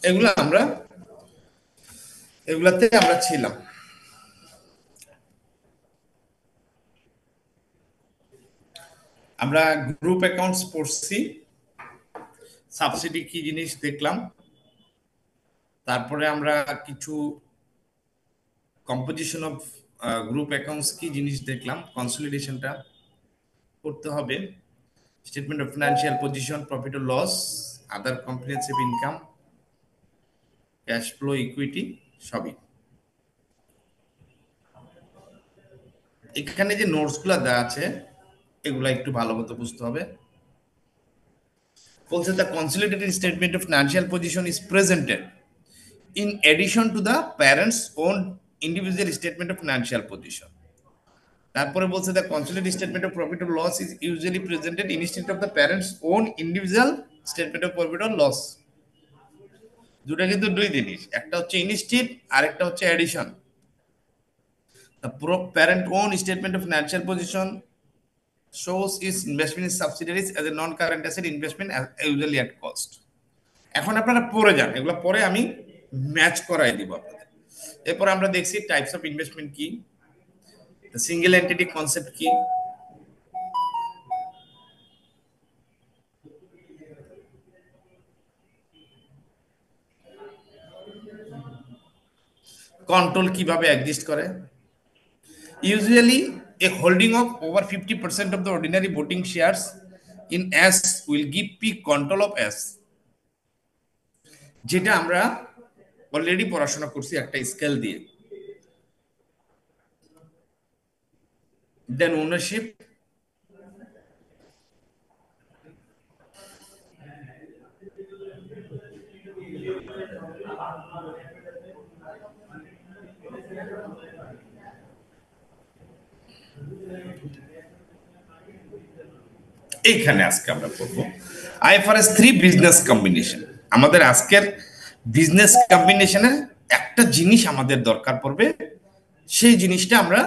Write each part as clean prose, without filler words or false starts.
এগুলো আমরা এগুলাতে আমরা ছিলাম। আমরা গ্রুপ অ্যাকাউন্টস পড়ছি, সাবসিডি কি জিনিস দেখলাম, তারপরে আমরা কিছু কম্পোজিশন অফ গ্রুপ অ্যাকাউন্টস কি জিনিস দেখলাম, কনসলিডেশনটা করতে হবে, statement of financial position, profit ও loss, other comprehensive income, cash flow, equity, সবই। এখানে যে নোটসগুলো দেওয়া আছে এগুলা একটু ভালো মতো বুঝতে হবে। বলছে the consolidated statement of financial position is presented in addition to the parents own individual statement of financial position। তারপরে বলছে the consolidated statement of profit or loss is usually presented instead of the parent's own individual statement of profit or loss. দুটা কিন্তু দুই জিনিস, একটা হচ্ছে ইনস্টিট আর একটা হচ্ছে addition. The parent own statement of financial position shows its investment in subsidiaries as a non-current asset investment as usually at cost। এখন আপনারা পড়ে যান, এগুলো পরে আমি ম্যাচ করাই দিব আপনাদের। এরপর আমরা দেখছি টাইপস অফ ইনভেস্টমেন্ট কি, সিঙ্গেল এন্টিটি কনসেপ্ট কি, কন্ট্রোল কিভাবে এক্সিস্ট করে। Usually a holding of over 50% of the ordinary voting shares in S will give P control of S, যেটা আমরা অলরেডি পড়াশোনা করছি একটা স্কেল দিয়ে। দেন ওনারশিপ, এইখানে আজকে আমরা পড়বো আইএফআরএস 3 বিজনেস কম্বিনেশন। আমাদের আজকের বিজনেস কম্বিনেশনের একটা জিনিস আমাদের দরকার পড়বে, সেই জিনিসটা আমরা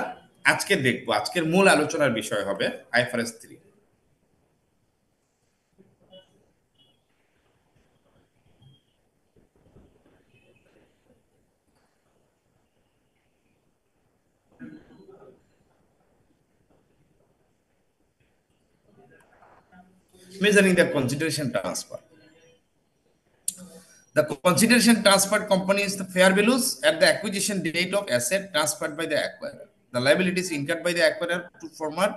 আজকে দেখবো, আজকের মূল আলোচনার বিষয় হবে IFRS 3। measuring the consideration transfer, the consideration transferred company is the fair values at the acquisition date of asset transferred by the acquirer. The liabilities incurred by the acquirer to former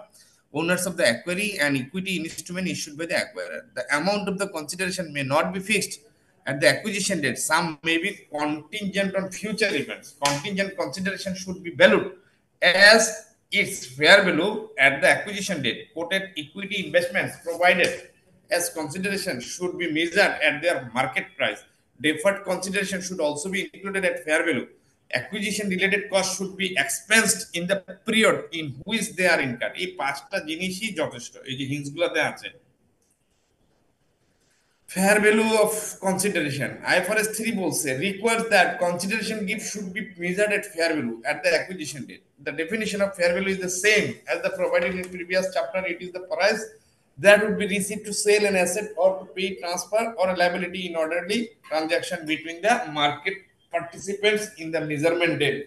owners of the acquiry and equity instrument issued by the acquirer. The amount of the consideration may not be fixed at the acquisition date. Some may be contingent on future events. Contingent consideration should be valued as its fair value at the acquisition date. Quoted equity investments provided as consideration should be measured at their market price. Deferred consideration should also be included at fair value. Acquisition related costs should be expensed in the period in which they are incurred। এই পাঁচটা জিনিসই যথেষ্ট, এই যে হিন্টসগুলোতে আছে। Fair value of consideration, IFRS 3 বলছে requires that consideration gift should be measured at fair value at the acquisition date। The definition of fair value is the same as the provided in previous chapter। It is the price that would be received to sell an asset or to pay transfer or a liability in orderly transaction between the market participants in the measurement date।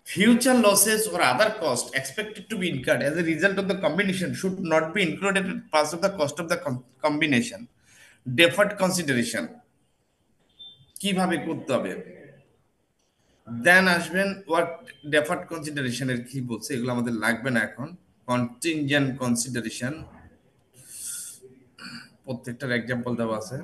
Future losses or other costs expected to be incurred as a result of the combination should not be included as part of the cost of the combination। Deferred consideration কিভাবে করতে হবে, দেন আসবেন what deferred কনসিডারেশনের কি বলছে, এগুলো আমাদের লাগবে না এখন। কন্টিনজেন্ট কনসিডারেশন, প্রত্যেকটার এক্সাম্পল দেওয়া আছে।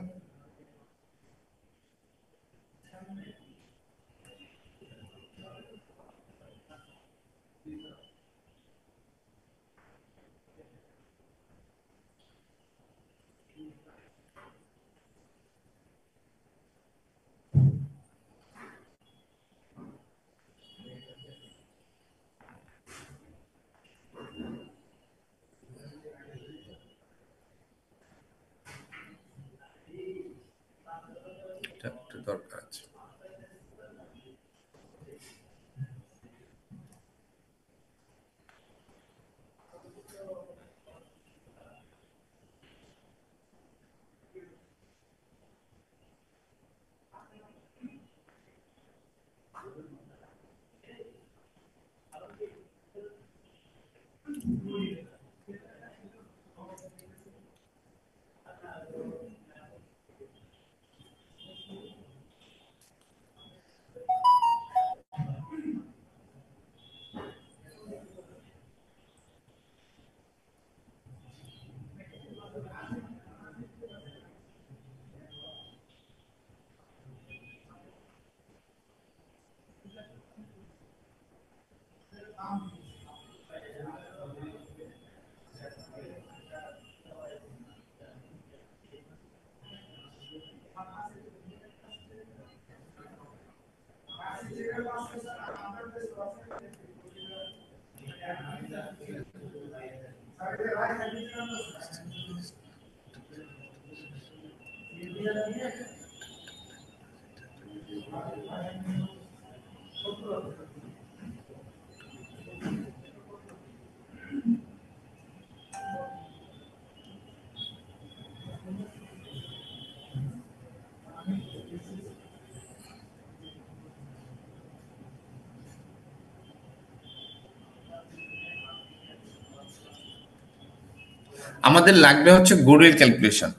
আমাদের লাগবে হচ্ছে goodwill calculation.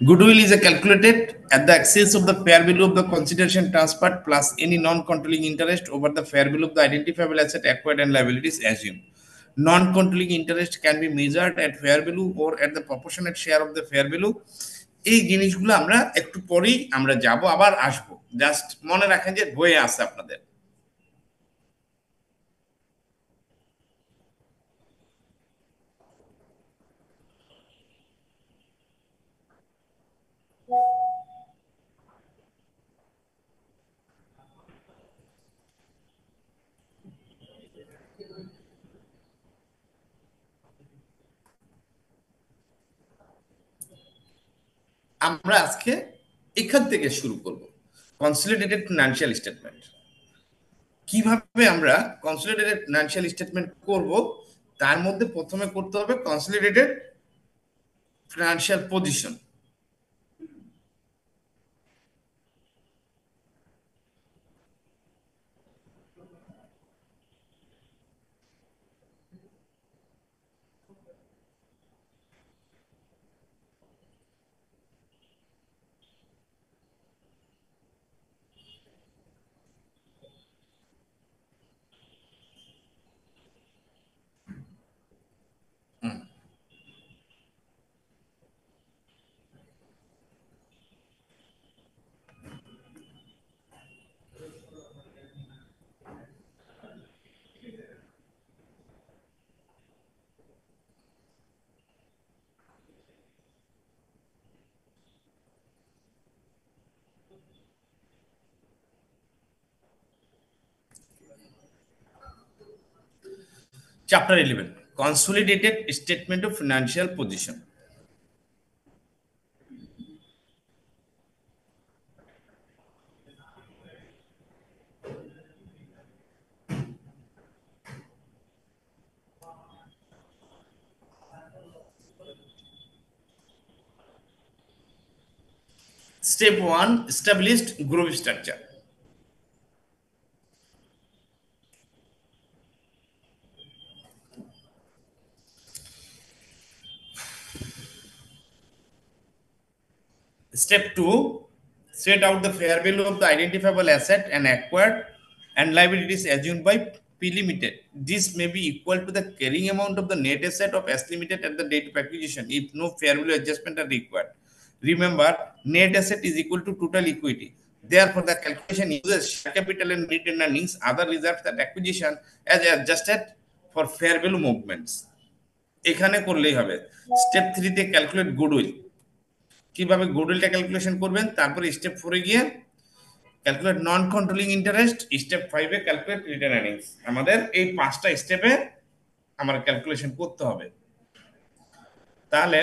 Goodwill is calculated at the excess of the fair value of the consideration transferred plus any non-controlling interest over the fair value of the identifiable asset acquired and liabilities assumed. Non-controlling interest can be measured at fair value or at the proportionate share of the fair value. এই জিনিসগুলো আমরা একটু পরেই আমরা যাব, আবার আসবো, just মনে রাখেন যে বইয়ে আছে আপনাদের। আমরা আজকে এখান থেকে শুরু করব, কনসলিডেটেড ফিনান্সিয়াল স্টেটমেন্ট। কিভাবে আমরা কনসলিডেটেড ফিনান্সিয়াল স্টেটমেন্ট করব, তার মধ্যে প্রথমে করতে হবে consolidated financial position. Chapter 11, Consolidated Statement of Financial Position. Step 1, established group structure. Step 2, set out the fair value of the identifiable asset and acquired and liabilities assumed by P Limited. This may be equal to the carrying amount of the net asset of S Limited at the date of acquisition if no fair value adjustment are required. Remember, net asset is equal to total equity. Therefore, the calculation uses share capital and retained earnings, other reserves at acquisition as adjusted for fair value movements. এখানে করলেই হবে। Step 3 তে calculate goodwill. কিভাবে গুডউইলটা calculation করবেন, তারপরে step 4 এ গিয়ে calculate non controlling interest, step 5 এ calculate written earnings. আমাদের এই 5টা স্টেপে আমার ক্যালকুলেশন করতে হবে। তাহলে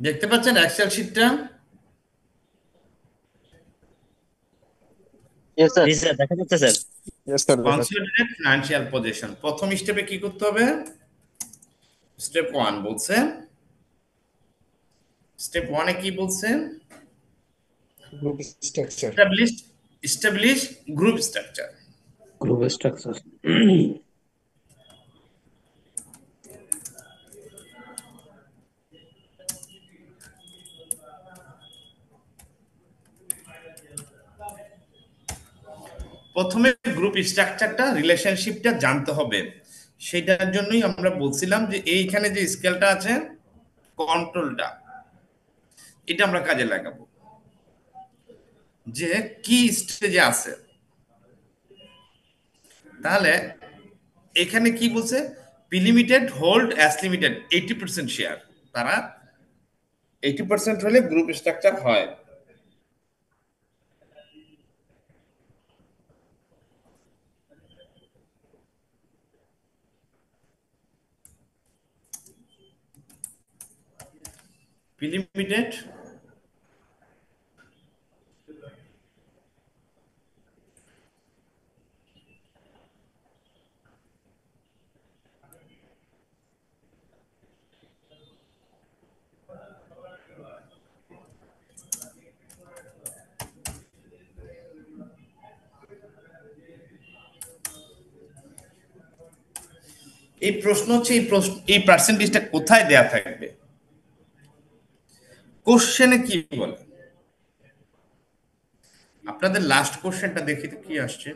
দেখতে পাচ্ছেন Excel শিটটা? Yes, sir. Yes, sir. দেখা যাচ্ছে স্যার। ইয়েস স্যার বোঝা যাচ্ছে। কনসলিডেটেড ফিনান্সিয়াল পজিশন প্রথম স্টেপে কি করতে হবে? স্টেপ 1 বলছে, স্টেপ 1 এ কি বলছে? Group structure. establish group structure. Group structure. প্রথমে গ্রুপ স্ট্রাকচারটা রিলেশনশিপটা জানতে হবে। সেটার জন্যই আমরা বলছিলাম যে এইখানে যে স্কেলটা আছে কন্ট্রোলটা, এটা আমরা কাজে লাগাবো। যে কি স্টেজে আছে, তাহলে এখানে কি বলছে? P limited hold S limited 80% share, তারা 80% হলে গ্রুপ স্ট্রাকচার হয়। পি লিমিটেড এই প্রশ্ন হচ্ছে, এই পার্সেন্টেজটা কোথায় দেয়া থাকবে? কোশ্চেনে কি বলে? আপনাদের লাস্ট কোশ্চেনটা দেখি তো কি আসছে।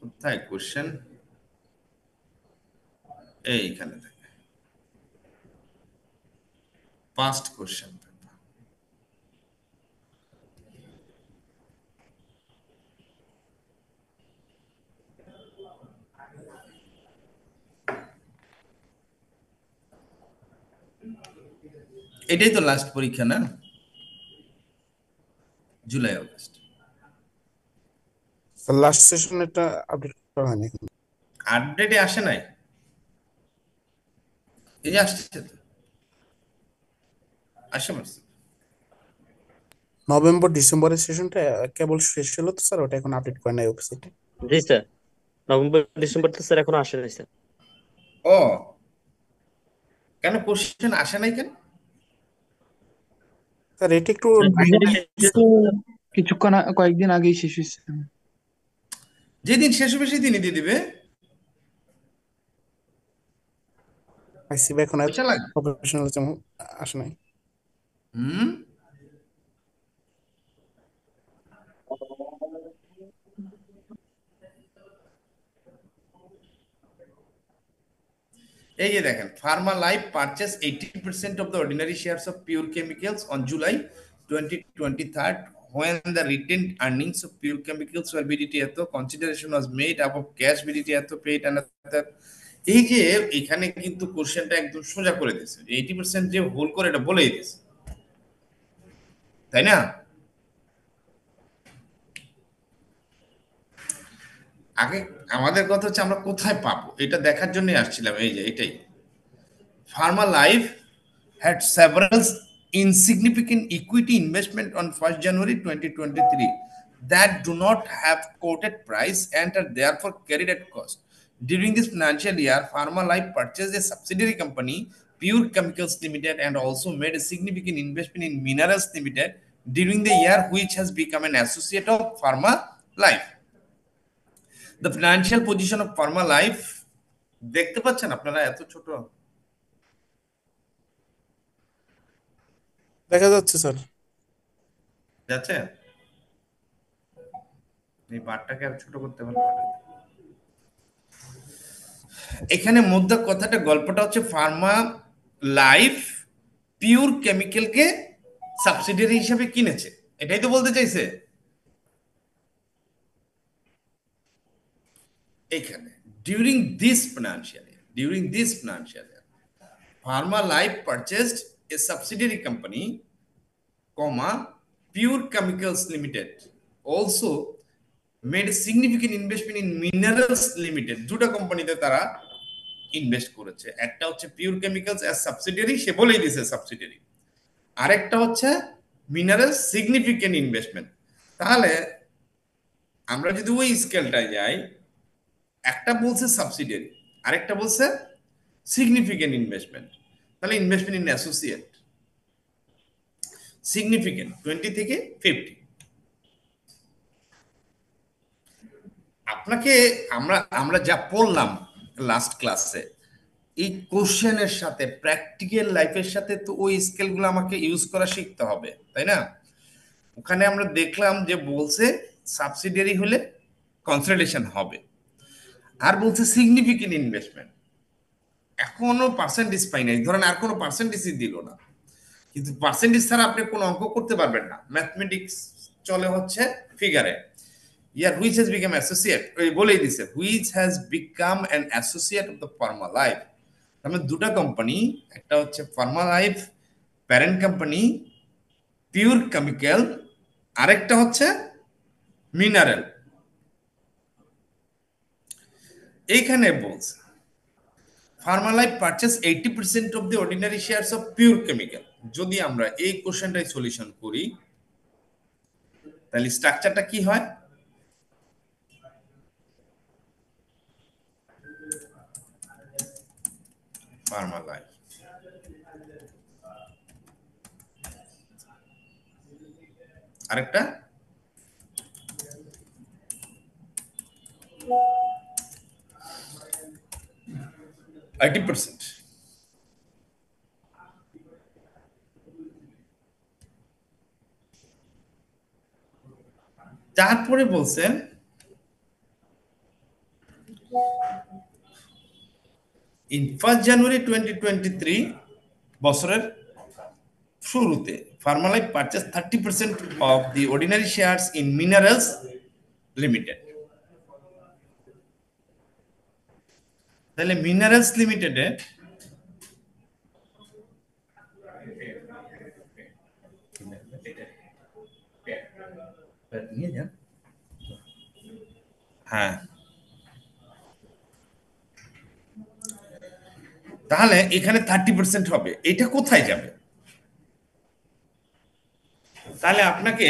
কোথায় কোশ্চেন? এইখানে থাকে ফার্স্ট কোশ্চেন। এটাই তো লাস্ট পরীক্ষা না? জুলাই অগস্ট। লাস্ট সেশন এটা আপডেট করা হয়নি এখন। আপডেটে আসে নাই? এই যে আসছে তো, আসে মারছে। নভেম্বর ডিসেম্বরের সেশনটা কেবল শেষ হলো তো স্যার, ওটা এখন আপডেট করে নাই ওয়েবসাইটে। জি স্যার, নভেম্বর ডিসেম্বর তো স্যার এখনো আসে নাই স্যার। ও, কেন কোশ্চেন আসে নাই কেন? স্যার এটা একটু অলরেডি শেষ হয়েছে। কিছুক্ষণ কয়েকদিন আগেই শেষ হয়েছে। যেদিন শেষ হবে সেদিনই দিয়ে দিবে। আইসিবি এখন পয়সা লাগে। প্রফেশনাল যেমন আসে নাই। হুম, এই যে দেখেন, Pharma life purchase 80% of the ordinary shares of Pure Chemicals on July 2023, when the retained earnings of Pure Chemicals were BDT এত, consideration was made above cash BDT এত paid another। এই যে এখানে কিন্তু কোশ্চেনটা একদম সোজা করে দিয়েছে, 80% যে হোল করে এটা বলেই দিয়েছে, তাই না? আগে আমাদের কথা হচ্ছে আমরা কোথায় পাবো, এটা দেখার জন্য আসছিলাম। এই যে এটাই, Pharma Life had several insignificant equity investment on 1st January 2023 that do not have quoted price and are therefore carried at cost. During this financial year, Pharma Life purchased a subsidiary company, Pure Chemicals Limited, and also made a significant investment in Minerals Limited during the year, which has become an associate of Pharma Life. The financial position of Pharma Life, দেখতে পাচ্ছেন আপনারা এত ছোট দেখা যাচ্ছে sir. যাচ্ছে? এই বারটাকে আর ছোট করতে পারলে ভালো হতো। এখানে মধ্যে কথাটা, গল্পটা হচ্ছে ফার্মা লাইফ পিওর কেমিক্যালকে সাবসিডিয়ারি হিসেবে কিনেছে, এটাই তো বলতে চাইছে এখানে। During this financial year Pharma life purchased A subsidiary company, comma, Pure Chemicals Limited also made a significant investment in Minerals Limited, দুটো কোম্পানিতে তারা ইনভেস্ট করেছে। একটা হচ্ছে পিওর কেমিক্যালস অ্যাজ সাবসিডিয়ারি, সে বলেই দিয়েছে সাবসিডিয়ারি। আরেকটা হচ্ছে মিনারেলস সিগনিফিকেন্ট ইনভেস্টমেন্ট। তাহলে আমরা যদি ওই স্কেলটায় যাই, একটা বলছে সাবসিডিয়ারি, আরেকটা বলছে সিগনিফিকেন্ট ইনভেস্টমেন্ট, তাহলে ইনভেস্টমেন্ট ইন অ্যাসোসিয়েট সিগনিফিকেন্ট 20 থেকে 50। আপনাকে আমরা আমরা যা পড়লাম লাস্ট ক্লাসে, এই কোশ্চেনের সাথে প্র্যাকটিক্যাল লাইফের সাথে তো ওই স্কেলগুলো আমাকে ইউজ করা শিখতে হবে, তাই না? ওখানে আমরা দেখলাম যে বলছে সাবসিডিয়ারি হলে কনসলিডেশন হবে, আর বলছে সিগনিফিকেন্ট ইনভেস্টমেন্ট। এখনো পার্সেন্টেজ পাই নাই, ধরেন আর কোনো পার্সেন্টেজই দিল না, কিন্তু পার্সেন্টেজ ছাড়া আপনি কোনো অঙ্ক করতে পারবেন না। ম্যাথমেটিক্স চলে হচ্ছে ফিগারে। ইয়ার হুইচ হ্যাজ বিকাম অ্যাসোসিয়েট, ওই বলেই দিছে which has become an associate of the Pharma life. তার দুটা কোম্পানি, একটা হচ্ছে Pharma life parent company pure chemical, আরেকটা হচ্ছে মিনারেল। এইখানে বলছে Pharma life purchase 80% of the ordinary shares of pure chemical. যদি আমরা এই কোশ্চেনটাই সলিউশন করি, তাহলে স্ট্রাকচারটা কি হয়? ফার্মা লাইফ, আরেকটা 80%। তারপরে বলছেন ইন 1 জানুয়ারি 2023 বছরের শুরুতে Pharma life purchase 30% of the ordinary shares in minerals limited. তাহলে মিনারেলস লিমিটেডে নিয়ে যান, হ্যাঁ, তাহলে এখানে 30% হবে। এটা কোথায় যাবে? তাহলে আপনাকে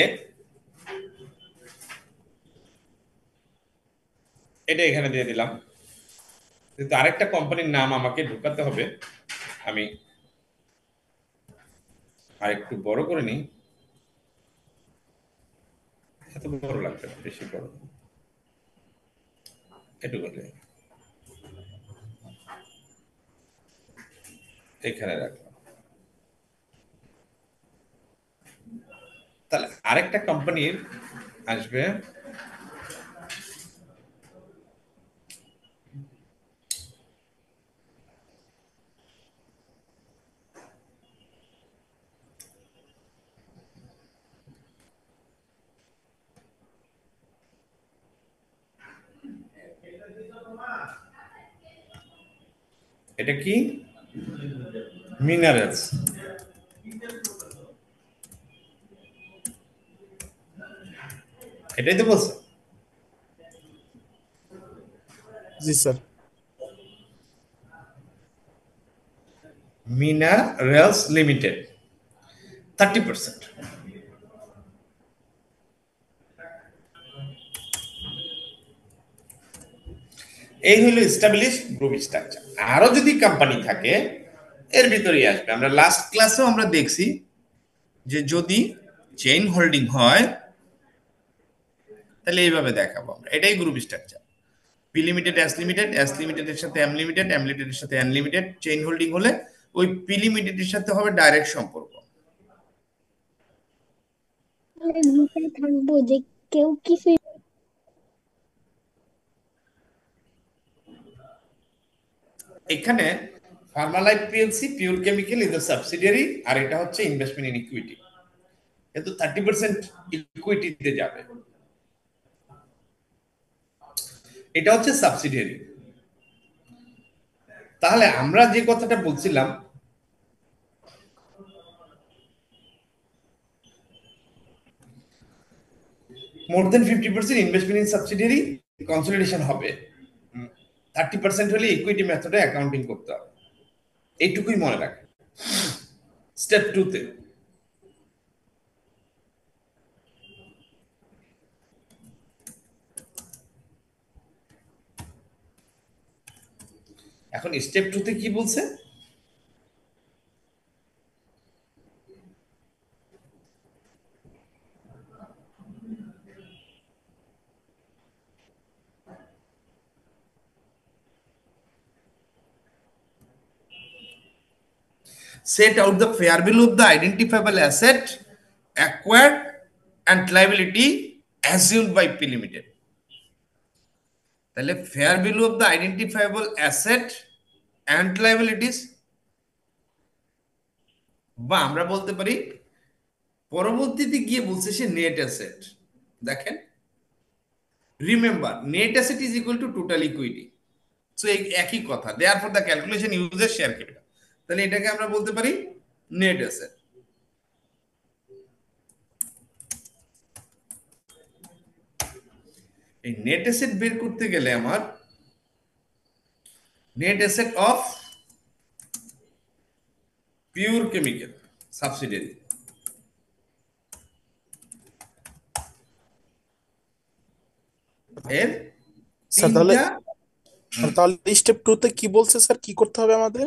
এটা এখানে দিয়ে দিলাম, কিন্তু আরেকটা কোম্পানির নাম আমাকে ঢুকাতে হবে। আমি আর একটু বড় করে নিই, এত বড় লাগবে না, বেশি বড় একটু করলে এখানে রাখলাম। তাহলে আরেকটা কোম্পানির আসবে এটা কি মিনারেলস। এটাই তো বলছে। জি স্যার। Minerals limited 30%। এই হলো এস্টাবলিশ গ্রুপ স্ট্রাকচার। আরো যদি কোম্পানি থাকে এর ভিতরেই আসবে। আমরা লাস্ট ক্লাসেও আমরা দেখছি যে যদি চেইন হোল্ডিং হয় তাহলে এইভাবে দেখাবো আমরা। এটাই group structure. P limited S limited, S লিমিটেডের সাথে এম লিমিটেড, এম লিমিটেডের সাথে এন লিমিটেড। চেইন হোল্ডিং হলে ওই পি লিমিটেডের সাথে হবে ডাইরেক্ট সম্পর্ক। গ্রুপে থাকবো যে কেউ কিছু এখানে Pharmalife PLC pure chemical is the subsidiary, আর এটা হচ্ছে ইনভেস্টমেন্ট ইন ইকুইটি। কিন্তু 30% ইকুইটিতে যাবে, এটা হচ্ছে সাবসিডিয়ারি। তাহলে আমরা যে কথাটা বলছিলাম, মোর দেন 50% ইনভেস্টমেন্ট ইন সাবসিডিয়ারি কনসলিডেশন হবে, 30% হলে ইকুইটি মেথডে অ্যাকাউন্টিং করতে হবে, এইটুকুই মনে রাখেন। স্টেপ 2 তে এখন স্টেপ 2 তে কি বলছে? Set out the fair value of the identifiable asset acquired and liability assumed by P Limited. তাহলে fair value of the identifiable asset and liabilities, বা আমরা বলতে পারি পরবর্তীতে গিয়ে বলছে সে নেট অ্যাসেট। দেখেন, remember net asset is equal two total equity, so এই একই কথা। Therefore the calculation uses share capital. তাহলে এটাকে আমরা বলতে পারি নেট অ্যাসেট। এই নেট অ্যাসেট বের করতে গেলে আমার net asset of pure chemical subsidiary, এর স্যার তাহলে তিনটা তাহলে স্টেপ 2 তে কি বলছে স্যার, কি করতে হবে আমাদের?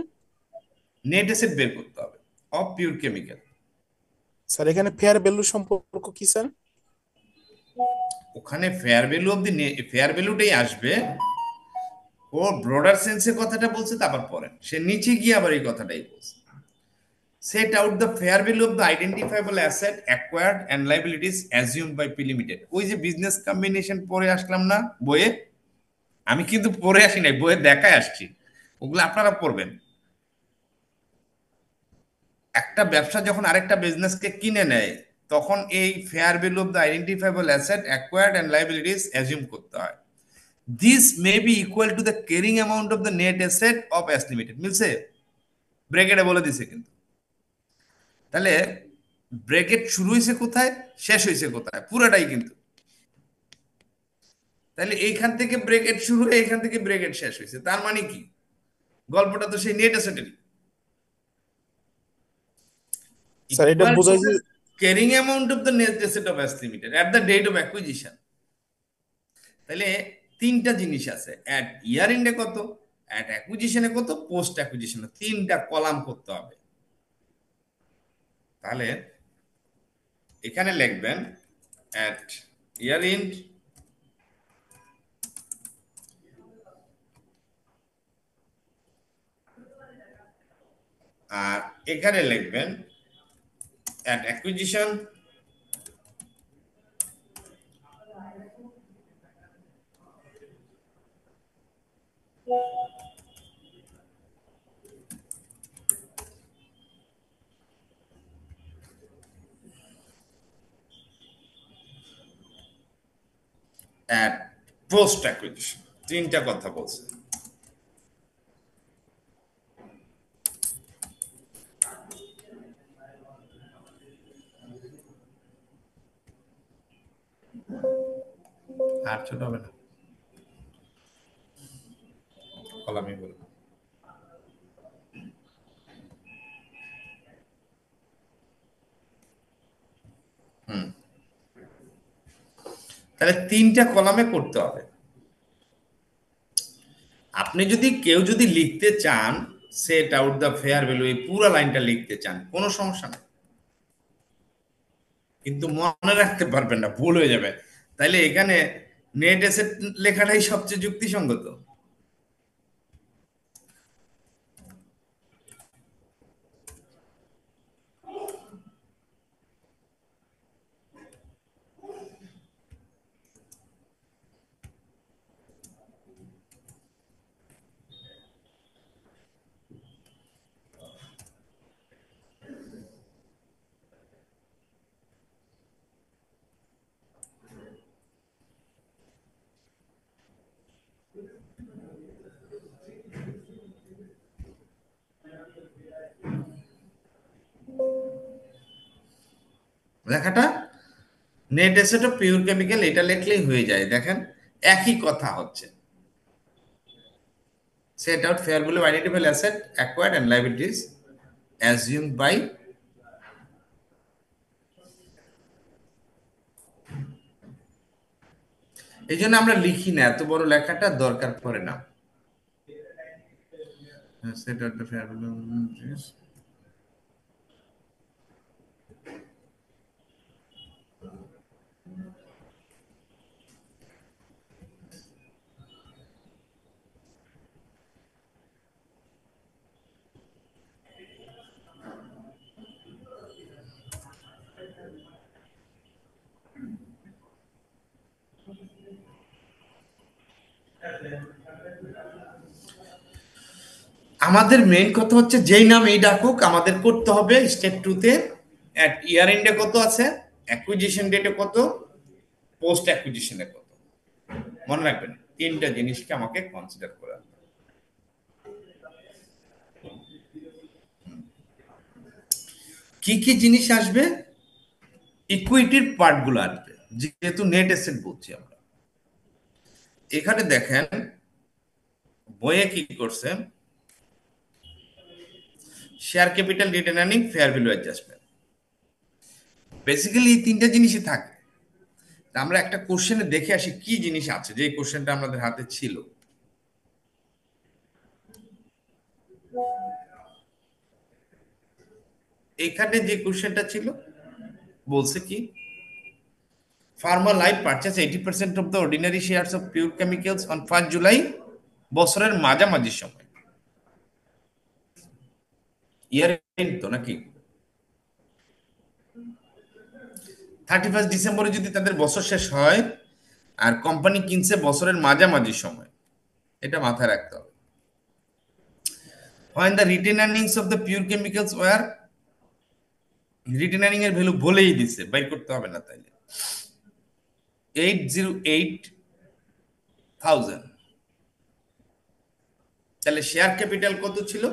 নেট অ্যাসেট বের করতে হবে অফ পিওর কেমিক্যাল। স্যার এখানে ফেয়ার ভ্যালু সম্পর্ক কি স্যার? ওখানে fair value of the fair ভ্যালুটাই আসবে। ও ব্রডার সেন্সে কথাটা বলছে, তারপর পড়েন সে নিচে গিয়ে আবার এই কথাটাই বলছে। Set out the fair value of the identifiable asset acquired and liabilities assumed by P limited. ওই যে বিজনেস কম্বিনেশন পড়ে আসলাম না বইয়ে, আমি কিন্তু পড়ে আসি নাই, বইয়ে দেখায় আসছি, ওগুলো আপনারা পড়বেন। একটা ব্যবসা যখন আরেকটা বিজনেসকে কিনে নেয় তখন এই fair value of the identifiable asset acquired and liabilities assume করতে হয়। This may be equal to the carrying amount of the net asset of S limited. মিলছে? ব্র্যাকেটে বলে দিছে কিন্তু। তাহলে ব্র্যাকেট শুরু হয়েছে কোথায়, শেষ হয়েছে কোথায়, পুরাটাই কিন্তু। তাহলে এইখান থেকে ব্র্যাকেট শুরু হয়ে এইখান থেকে ব্র্যাকেট শেষ হয়েছে, তার মানে কি গল্পটা তো সেই নেট অ্যাসেটেরই। স্যার এটা Equal to বোঝাই the যে carrying amount of the net asset of S Limited at the date of acquisition. তাহলে তিনটা জিনিস আছে, অ্যাট ইয়ার এন্ডে কত, অ্যাট অ্যাকুইজিশনে কত, পোস্ট অ্যাকুইজিশনে, তিনটা কলাম করতে হবে। তাহলে এখানে লিখবেন অ্যাট ইয়ার এন্ড, আর এখানে লিখবেন at acquisition, at post acquisition. তিনটা কথা বলছে। আর ছোট হবে না, কলামই বলবো। তাহলে তিনটা কলামে করতে হবে। আপনি যদি কেউ যদি লিখতে চান set out the fair value, এই পুরো লাইনটা লিখতে চান কোনো সমস্যা নেই, কিন্তু মনে রাখতে পারবেন না, ভুল হয়ে যাবে। তাইলে এখানে নেট অ্যাসেট লেখাটাই সবচেয়ে যুক্তিসঙ্গত। লেখাটা net asset of pure chemical এটা লিখলেই হয়ে যায়। দেখেন একই কথা হচ্ছে। Set out fair value identifiable asset acquired and liabilities assumed by এই জন্য আমরা লিখি না, এত বড় লেখাটা দরকার পড়ে না। Set out the fair value. আমাদের মেইন কথা হচ্ছে যেই নাম এই ডাকুক আমাদের করতে হবে স্টেপ 2 তে এট ইয়ার এন্ডে কত আছে, অ্যাকুইজিশন ডেটে কত, পোস্ট অ্যাকুইজিশনে কত। মনে রাখবেন তিনটা জিনিসকে আমাকে কনসিডার করতে হবে। কি কি জিনিস আসবে? ইকুইটির পার্টগুলো আসবে, যেহেতু নেট অ্যাসেট বলছি আমরা। এখানে দেখেন বইয়ে কি করছে, share capital, written earning, fair value adjustment. Basically এই তিনটা জিনিসই থাকে। আমরা একটা কোশ্চেনে দেখে আসি কি জিনিস আছে, যে কোশ্চেনটা আমাদের হাতে ছিল। এখানে যে কোশ্চেনটা ছিল বলছে কি, farmer life purchase 80% of the ordinary shares of Pure chemicals on 1 July, বছরের মাঝামাঝি সময়। ইয়ার এন্ড তো নাকি 31 ডিসেম্বরে যদি তাদের বছর শেষ হয় আর কোম্পানি কিনছে বছরের মাঝামাঝি সময়, এটা মাথায় রাখতে হবে। when the retained earnings of the pure chemicals were, written earning এর ভ্যালু বলেই দিছে, বাইর করতে হবে না তাইলে, 808,000। তাহলে শেয়ার ক্যাপিটাল কত ছিল?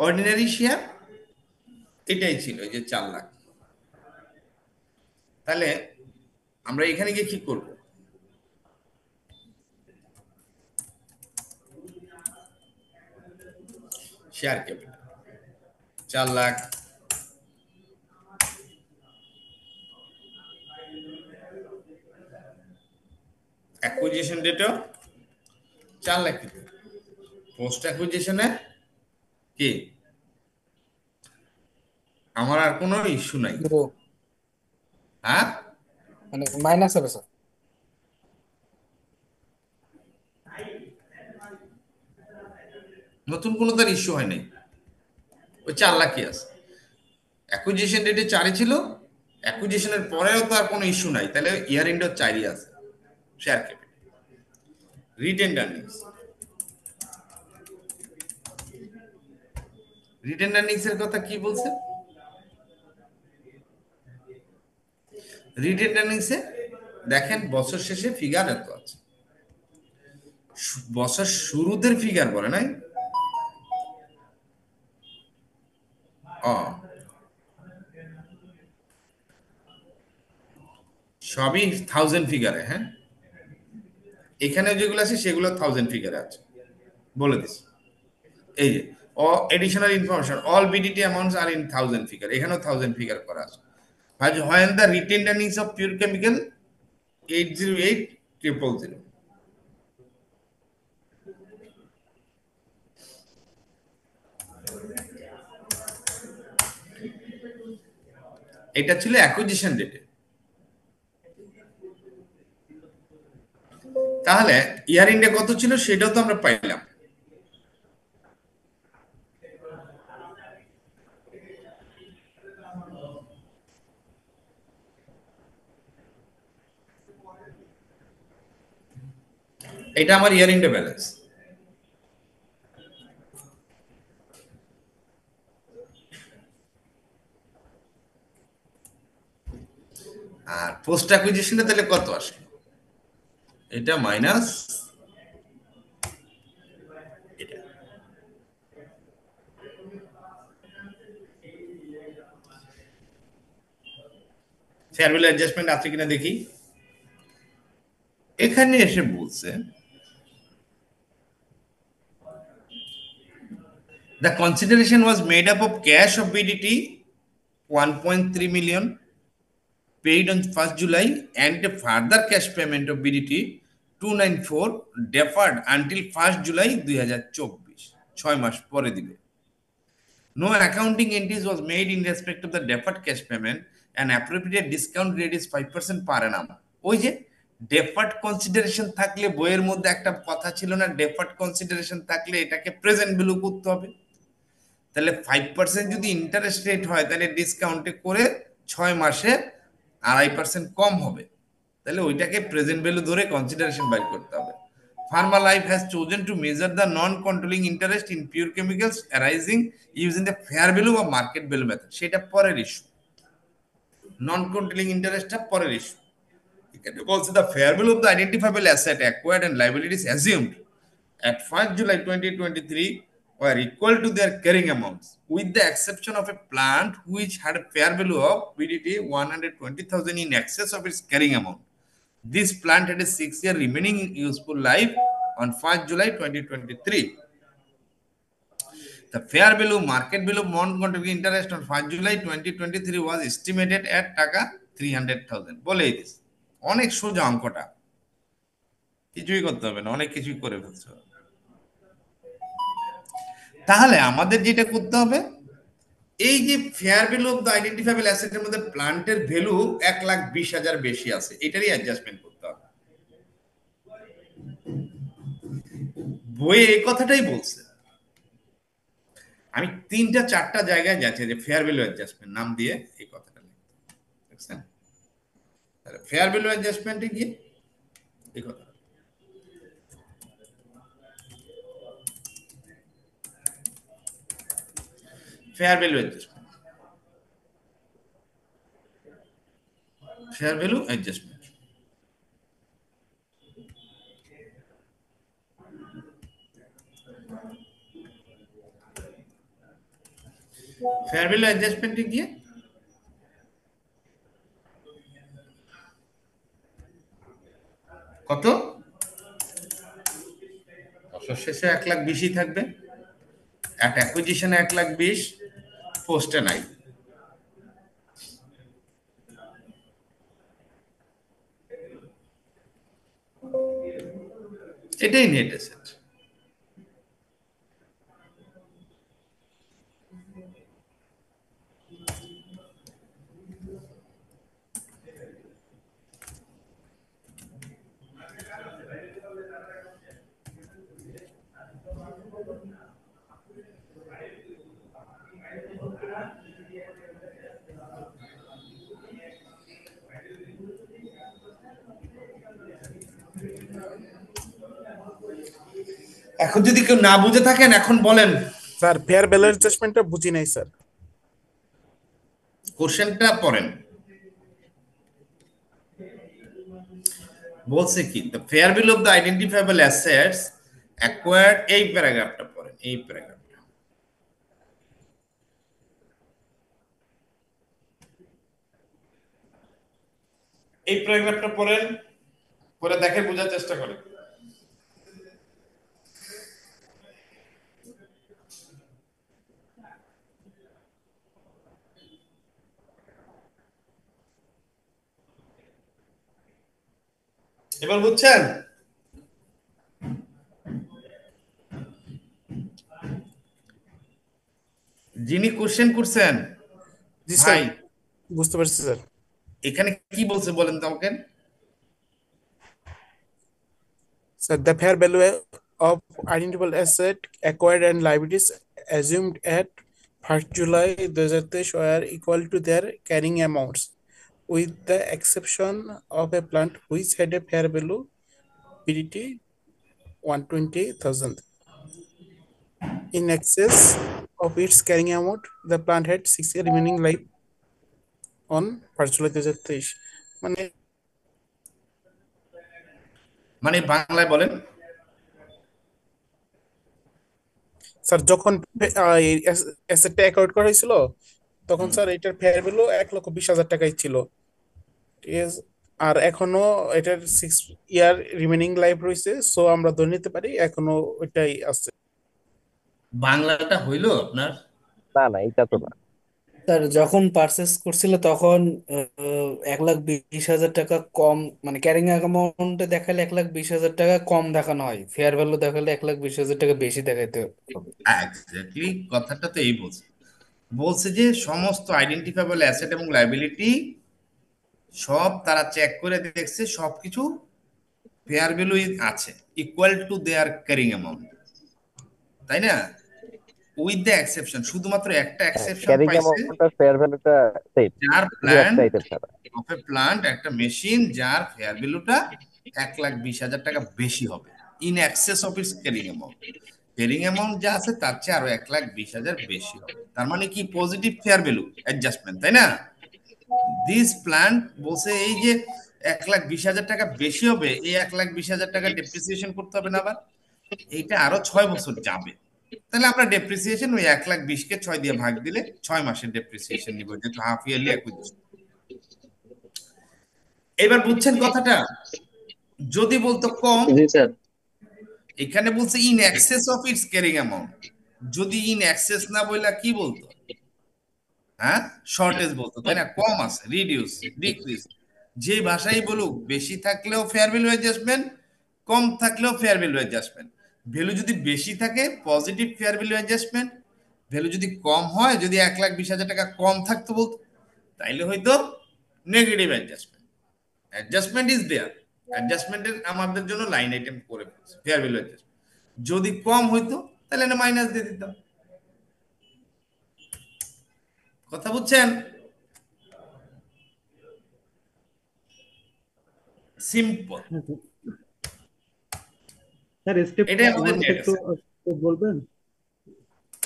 অর্ডিনারি শেয়ার এটাই ছিল, এই যে 4 লাখ। তাহলে আমরা এখানে গিয়ে কি করব, শেয়ার ক্যাপিটাল 4 লাখ, অ্যাকুইজিশন ডেটও 4 লাখ, পোস্ট অ্যাকুইজিশনে কি আমার আর কোনো ইস্যু নাই। জিরো, হ্যাঁ, মানে মাইনাস হবে স্যার। নতুন কোনো তার ইস্যু হয় নাই, ওই 4 লাখই আছে। অ্যাকুইজিশন ডেটে 4 ছিল, অ্যাকুইজিশনের পরেও তো আর কোনো ইস্যু নাই, তাহলে ইয়ার এন্ডও 4ই আছে। Share capital, written earnings, written earnings এর কথা কি বলছে? রিটেন আর্নিংস এ দেখেন বছর শেষে ফিগার এত আছে, বছর শুরুতে ফিগার বলে নাই, সবই 1000 ফিগারে। হ্যাঁ, এখানে যেগুলো আছে সেগুলো 1000 ফিগারে আছে, বলে দিস। এই যে additional information, all BDT amounts are in 1000 figure, এখানেও 1000 ফিগার করা আছে। when the retained earnings of pure chemical 808,000। এটা ছিল অ্যাকুইজিশন ডেটে। তাহলে ইয়ার এন্ডে কত ছিল সেটাও তো আমরা পাইলাম। এটা আমার ইয়ার এন্ডে ব্যালেন্স। আর পোস্ট অ্যাকুইজিশনে তাহলে কত আসে, এটা মাইনাস এটা। ফেয়ার ভ্যালু অ্যাডজাস্টমেন্ট আছে কিনা দেখি। এখানে এসে বলছে the consideration was made up of cash of BDT 1.3 million paid on 1st July and a further cash payment of BDT 294 deferred until 1st July 2024 6 মাস পরে দিবে No accounting entries was made in respect of the deferred cash payment and appropriate discount rate is 5% per annum ওই যে deferred consideration থাকলে বইয়ের মধ্যে একটা কথা ছিল না deferred consideration থাকলে এটাকে প্রেজেন্ট ভ্যালু করতে হবে তাহলে 5% যদি ইন্টারেস্ট রেট হয় তাহলে ডিসকাউন্টে করে 6 মাসে 2.5% কম হবে তাহলে ওইটাকে প্রেজেন্ট ভ্যালু ধরে কনসিডারেশন বাইর করতে হবে Pharma Life has chosen to measure the non-controlling interest in pure chemicals arising using the fair value or market value method সেটা পরের ইস্যু non-controlling interestটা পরের ইস্যু এখানে বলছে the fair value of the identifiable asset acquired and liabilities assumed at 1st July 2023 were equal to their carrying amounts, with the exception of a plant which had a fair value of BDT 120,000 in excess of its carrying amount. This plant had a 6-year remaining useful life on 1st July 2023. The fair value, market value of non-controlling interest on 1st July 2023 was estimated at টাকা 300,000. বলেই this অনেক সোজা অঙ্কটা কিছুই করতে হবে না অনেক কিছুই করে ফেলতে হবে তাহলে আমাদের যেটা করতে হবে এই যে fair value of the identifiable অ্যাসেটের মধ্যে প্ল্যান্টের ভ্যালু 1,20,000 বেশি আছে এটারই অ্যাডজাস্টমেন্ট করতে হবে বইয়ে এই কথাটাই বলছে আমি 3-4টা জায়গায় যাচ্ছে যে ফেয়ার ভ্যালু অ্যাডজাস্টমেন্ট নাম দিয়ে এই কথাটা দেখছেন তাহলে ফেয়ার ভ্যালু অ্যাডজাস্টমেন্টে গিয়ে এই কথা fair value adjustment fair value adjustment fair value adjustment গিয়ে কত শেষে 1,20,000 থাকবে at acquisition 1,20,000 পোস্টে নাই এটাই নেট অ্যাসেট এখন যদি কেউ না বুঝে থাকেন এখন বলেন স্যার ফেয়ার ভ্যালু অ্যাডজাস্টমেন্টটা বুঝি নাই স্যার কোশ্চেনটা পড়েন বলছে কি the fair value of the identifiable assets acquired এই প্যারাগ্রাফটা পড়েন এই প্যারাগ্রাফটা এই প্যারাগ্রাফটা পড়েন পরে দেখে বোঝার চেষ্টা করেন এবার বুঝছেন যিনি কোশ্চেন করছেন জি স্যার ভাই বুঝতে পারছি স্যার এখানে কি বলছে বলেন তো আমাকে sir the fair value of identifiable asset acquired and liabilities assumed at 1st July 2023 were equal to their carrying amounts with the exception of a plant which had a fair value BDT 120,000 in excess of its carrying amount. The plant had 6-year remaining life on 1st July 2023 মানে বাংলায় বলেন sir যখন অ্যাসেটটা account করা হয়েছিল তখন sir এটার fair value 1,20,000 টাকাই ছিল ঠিক আছে আর এখনো এটার 6 ইয়ার রিমেনিং লাইফ রয়েছে, সো আমরা ধরে নিতে পারি এখনো ওইটাই আছে। বাংলাটা হইলো আপনার? না না, এটা তো না। স্যার যখন পারচেস করছিল তখন 1,20,000 টাকা কম, মানে ক্যারিং অ্যামাউন্টে দেখালে 1,20,000 টাকা কম দেখানো হয়, ফেয়ার ভ্যালু দেখালে 1,20,000 টাকা বেশি দেখাইতে হবে। এক্স্যাক্টলি, কথাটা তো এই বলছে। বলছে যে সমস্ত আইডেন্টিফাইবল অ্যাসেট এবং লাইবিলিটি সব তারা চেক করে দেখছে সবকিছু ফেয়ার ভ্যালু আছে, equal to their carrying amount, তাই না? উইথ দ্য এক্সেপশন, শুধুমাত্র একটা এক্সেপশন ক্যারিং পাইছে, অ্যামাউন্ট আর ফেয়ার ভ্যালুটা সেম, যার শুধু একটা প্ল্যান্ট আইটেম ছাড়া। অফ এ প্লান্ট, একটা মেশিন যার ফেয়ার ভ্যালুটা 1,20,000 টাকা বেশি হবে, in access of its carrying amount. Carrying amount যা আছে তার চেয়ে আরো 1,20,000 বেশি হবে, তার মানে কি পজিটিভ ফেয়ার ভ্যালু অ্যাডজাস্টমেন্ট, তাই না? দিস প্ল্যান্ট বলছে এই যে 1,20,000 টাকা বেশি হবে, এই 1,20,000 টাকা ডেপ্রিসিয়েশন করতে হবে না আবার, এইটা আরো 6 বছর যাবে। তাহলে আমরা ডেপ্রিসিয়েশন ওই 1,20,000-কে 6 দিয়ে ভাগ দিলে 6 মাসের ডেপ্রিসিয়েশন নিব, যেহেতু হাফ ইয়ারলি অ্যাকুইজিশন। এবার বুঝছেন কথাটা? যদি বলতো কম, জি স্যার। এখানে বলছে in access of its carrying amount, যদি ইন এক্সেস না বইলা কি বলতো? হ্যাঁ, শর্টেজ বলতো, তাই না? কম আছে, রিডিউস, ডিক্রিজ, যে ভাষাই বলুক, বেশি থাকলেও ফেয়ার ভ্যালু অ্যাডজাস্টমেন্ট, কম থাকলেও ফেয়ার ভ্যালু অ্যাডজাস্টমেন্ট। ভ্যালু যদি বেশি থাকে positive fair value adjustment, value যদি কম হয়, যদি 1,20,000 টাকা কম থাকতো বলতো, তাইলে হয়তো negative adjustment. Adjustment is there, অ্যাডজাস্টমেন্টের আমাদের জন্য লাইন আইটেম করে ফেয়ার ভ্যালু অ্যাডজাস্টমেন্ট। যদি কম হইতো তাহলে না মাইনাস দিয়ে দিতাম। কথা বুঝছেন? সিম্পল, স্যার স্টেপ এটাই আমাদের ওয়ানটা ডেটা একটু সেট। বলবেন?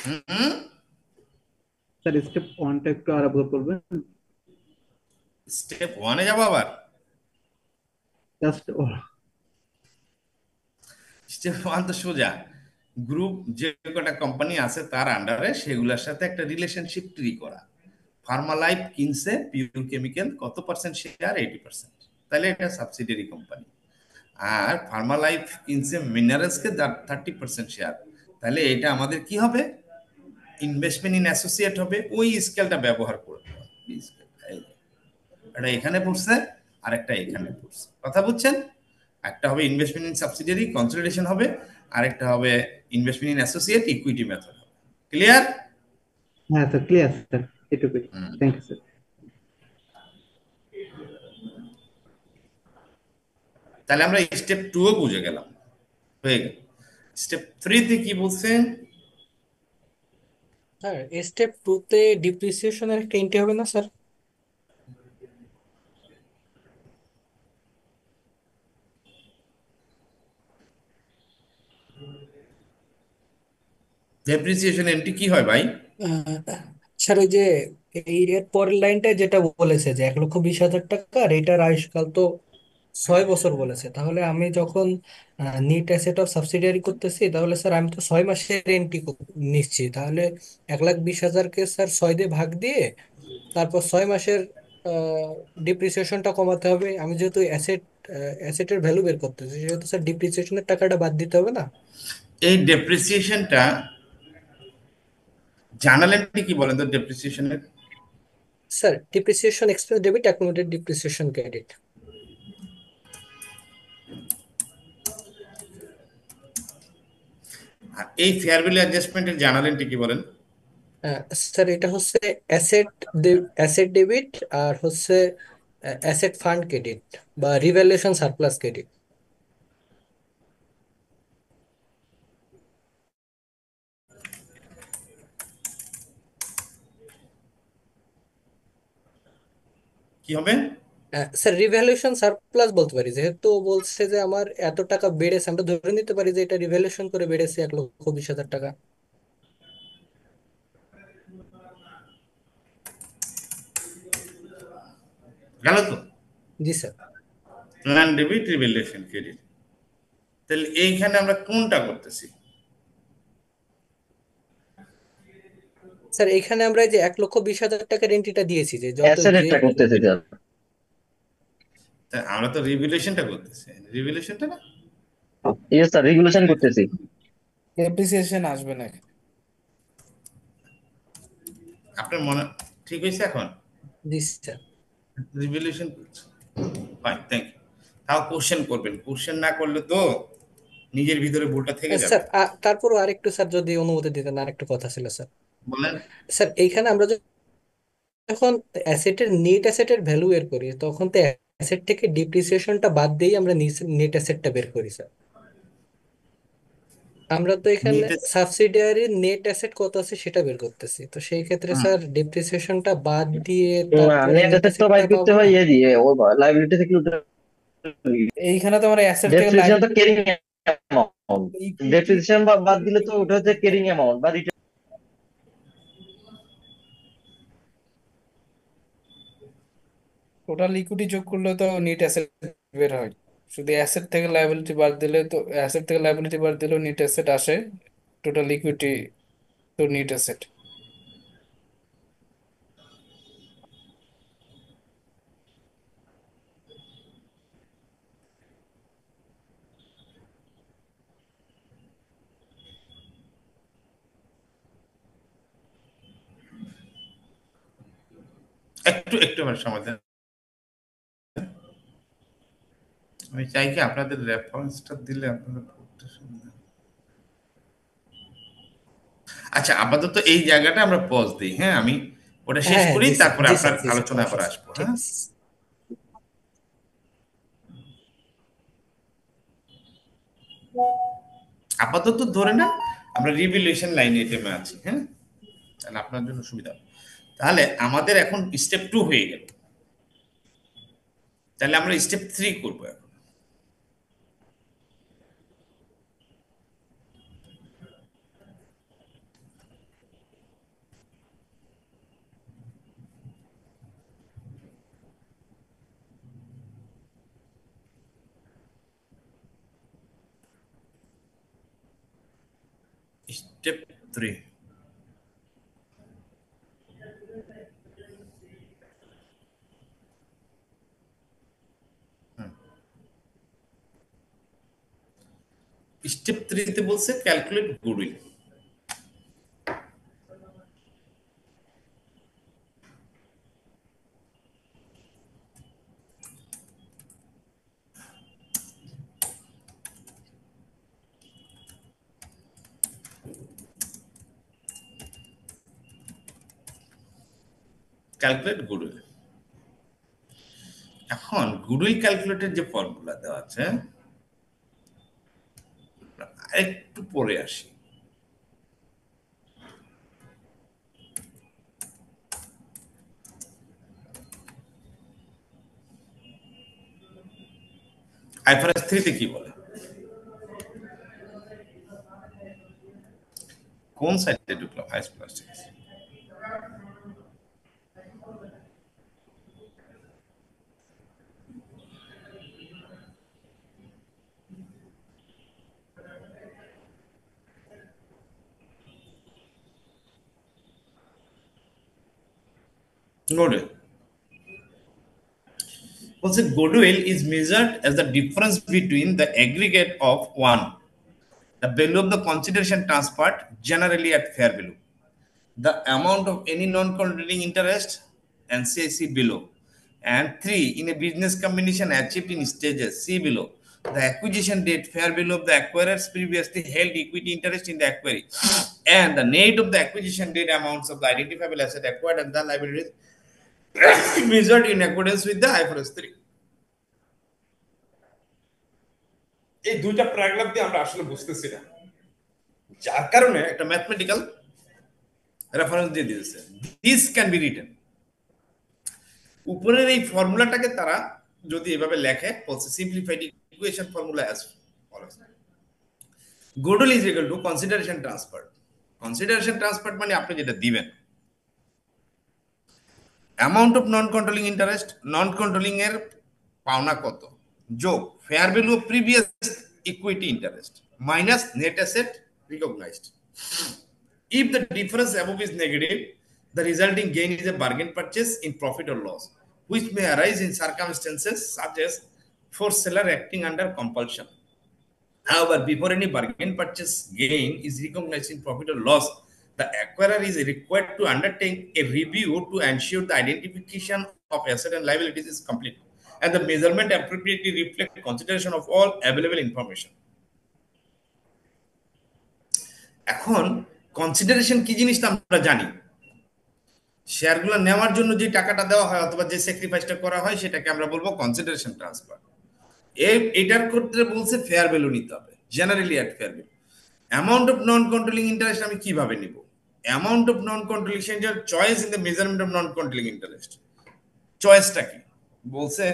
হুম, স্যার স্টেপ ওয়ানটা একটু আর বলবেন? স্টেপ ওয়ানে যাবো আবার? জাস্ট স্টেপ ওয়ান তো সোজা, গ্রুপ যে কটা কোম্পানি আছে তার আন্ডারে সেগুলোর সাথে একটা রিলেশনশিপ ট্রি করা। ফার্মালাইফ কিনছে পিওর কেমিক্যাল, কত পার্সেন্ট শেয়ার? 80%, তাহলে এটা সাবসিডিয়ারি কোম্পানি। আর ফার্মালাইফ কিনছে মিনারেলসকে, যার 30% শেয়ার, তাহলে এটা আমাদের কি হবে? ইনভেস্টমেন্ট ইন অ্যাসোসিয়েট হবে। ওই স্কেলটা ব্যবহার করে দেওয়া। এই স্কেলটা, এই যে, এটা এখানে পড়ছে আর একটা এখানে পড়ছে, কথা বুঝছেন? একটা হবে ইনভেস্টমেন্ট ইন সাবসিডিয়ারি, কনসলিডেশন হবে, আর একটা হবে investment in associate, equity method হবে। ক্লিয়ার? হ্যাঁ স্যার, ক্লিয়ার স্যার, এটুকুই। Thank you sir. তাহলে আমরা স্টেপ 2ও বুঝে গেলাম, হয়ে গেল। স্টেপ 3-তে কি বলছেন? স্যার স্টেপ 2-তে ডিপ্রিসিয়েশনের একটা এন্ট্রি হবে না স্যার? ডেপ্রিসিয়েশন এন্ট্রি কি হয় ভাই? আহ, স্যার ওই যে এই এর পরের লাইনটা যেটা বলেছে যে 1,20,000 টাকা, আর এটার আয়ুষ্কাল তো 6 বছর বলেছে, তাহলে আমি যখন নিট অ্যাসেট অফ সাবসিডিয়ারি করতেছি, তাহলে স্যার আমি তো 6 মাসের এন্ট্রি নিচ্ছি, তাহলে 1,20,000-কে স্যার 6 দিয়ে ভাগ দিয়ে তারপর 6 মাসের ডিপ্রিসিয়েশনটা কমাতে হবে। আমি যেহেতু অ্যাসেটের ভ্যালু বের করতেছি, সেহেতু স্যার ডিপ্রিসিয়েশনের টাকাটা বাদ দিতে হবে না? এই ডেপ্রিসিয়েশনটা জার্নাল এন্ট্রি কি বলেন তো ডেপ্রিসিয়েশনের? Sir depreciation expense debit, accumulated depreciation credit. আর এই ফেয়ার ভ্যালু অ্যাডজাস্টমেন্টের জার্নাল এন্ট্রি কি বলেন? স্যার এটা হচ্ছে অ্যাসেট অ্যাসেট ডেবিট, আর হচ্ছে অ্যাসেট ফান্ড ক্রেডিট বা রিভ্যালুয়েশন সারপ্লাস ক্রেডিট। কি হবে? স্যার রিভ্যালুয়েশন সারপ্লাস বলতে পারি, যেহেতু ও বলছে যে আমার এত টাকা বেড়েছে, আমরা ধরে নিতে পারি যে এটা রিভ্যালুয়েশন করে বেড়েছে 1,20,000 টাকা। গেল তো? জি sir. Plan debit, revaluation credit. তাহলে এইখানে আমরা কোনটা করতেছি? স্যার এখানে আমরা এই যে 1,20,000 টাকার এন্ট্রিটা দিয়েছি, যে যত যে অ্যাসেটেরটা করতেছি স্যার। তা আমরা তো রিভিলেশনটা করতেছি, রিভিলেশনটা না, ইয়েস স্যার, রেগুলেশন করতেছি। ডেপ্রিসিয়েশন আসবে না। আপনার মনে ঠিক হয়েছে এখন? জি স্যার। রিভিলেশন করছে, ফাইন, থ্যাংক ইউ। তাও কোশ্চেন করবেন, কোশ্চেন না করলে তো নিজের ভিতরে ভুলটা থেকে যাবে। স্যার তারপরও আরেকটু স্যার যদি অনুমতি দিতেন, আরেকটু কথা ছিল স্যার। বলেন। স্যার এইখানে আমরা যখন অ্যাসেটের নেট অ্যাসেটের ভ্যালু বের করি, তখন তো অ্যাসেট থেকে ডিপ্রিসিয়েশনটা বাদ দিয়েই আমরা নেট অ্যাসেটটা বের করি স্যার। আমরা তো এখানে নিটে সাবসিডিয়ারির নেট অ্যাসেট কত আছে সেটা বের করতেছি, তো সেই ক্ষেত্রে স্যার ডিপ্রিসিয়েশনটা বাদ দিয়ে তারপরে নেট নেট অ্যাসেট তো বাইর অ্যাসেটটা করতে পাবো না? হয় ইয়ে দিয়ে, ও লাইবিলিটি থেকে এইখানে তো আমরা অ্যাসেট থেকে ডেপ্রিসিয়েশন তো liability carrying amount, equity depreciation বাদ দিলে তো ওটা হচ্ছে ক্যারিং অ্যামাউন্ট বা টোটাল ইকুইটি যোগ করলে তো নেট অ্যাসেট বের হয়। শুধু অ্যাসেট থেকে লাইবিলিটি বাদ দিলে তো, অ্যাসেট থেকে লাইবিলিটি বাদ দিলেও নেট অ্যাসেট আসে, টোটাল ইকুইটি তো নেট অ্যাসেট। একটু একটু আমার সময় দেন, আমি চাই কি আপনাদের রেফারেন্সটা দিলে আপনাদের পড়তে সুবিধা হবে। আচ্ছা, আপাতত এই জায়গাটা আমরা পজ দিই, হ্যাঁ, আমি ওটা শেষ হ্যাঁ হ্যাঁ, করি, জি স্যার, তারপরে জি আপনার স্যার, জি স্যার, আলোচনা আবার অবশ্যই স্যার, আসবো, ঠিক হ্যাঁ। আছে। আপাতত ধরে না আমরা রিভিলেশন লাইন আইটেমে আছি, হ্যাঁ, তাহলে আপনার জন্য সুবিধা হবে। তাহলে আমাদের এখন স্টেপ 2 হয়ে গেল, তাহলে আমরা স্টেপ 3 করবো এখন। স্টেপ 3, স্টেপ 3 তে বলছে ক্যালকুলেট গুডউইল। Calculate goodwill. এখন গুডউইল ক্যালকুলেটের যে ফর্মুলা দেওয়া আছে, একটু পরে আসি। আইফারেস 3 তে কি বলে, কোন সাইডে ঢুকলাম, হাইস প্লাস্টিক্স। গুডউইল বলছে goodwill is measured as the difference between the aggregate of one, the value of the consideration transferred generally at fair value, the amount of any non-controlling interest, and say see below, and three, in a business combination achieved in stages see below, the acquisition date, fair value of the acquirer's previously held equity interest in the acquiry, and the net of the acquisition date amounts of the identifiable asset acquired and the liabilities measured in accordance with the IFRS 3. এই দুইটা paragraph দিয়ে আমরা আসলে বুঝতেছি না, যার কারণে একটা ম্যাথমেটিক্যাল রেফারেন্স দিয়ে দিয়েছে, দিস ক্যান বি রিটেন। উপরের এই ফর্মুলাটাকে তারা যদি এভাবে লেখে, বলছে simplified equation formula as follows, goodwill is equal to consideration transfer. Consideration transfer মানে আপনি যেটা দিবেন, amount of non controlling interest, non controlling এর পাওনা কত, যোগ fair value of previous equity interest minus net asset recognised. If the difference above is negative, the resulting gain is a bargain purchase in profit or loss. which may arise in circumstances such as forced seller acting under compulsion. However, before any bargain purchase gain is recognized in profit or loss, the acquirer is required to undertake a review to ensure the identification of asset and liabilities is complete and the measurement appropriately reflect consideration of all available information. এখন consideration কি জিনিসটা আমরা জানি, শেয়ারগুলো নেওয়ার জন্য যে টাকাটা দেওয়া হয় অথবা যে স্যাক্রিফাইসটা করা হয় সেটাকে আমরা বলবো কনসিডারেশন ট্রান্সফার। এটার ক্ষেত্রে বলছে ফেয়ার ভ্যালু নিতে হবে, generally at fair value. Amount of non controlling interest আমি কিভাবে নিব? Amount of non controlling choice in the measurement of non controlling interest. চয়েসটা কি বলছে?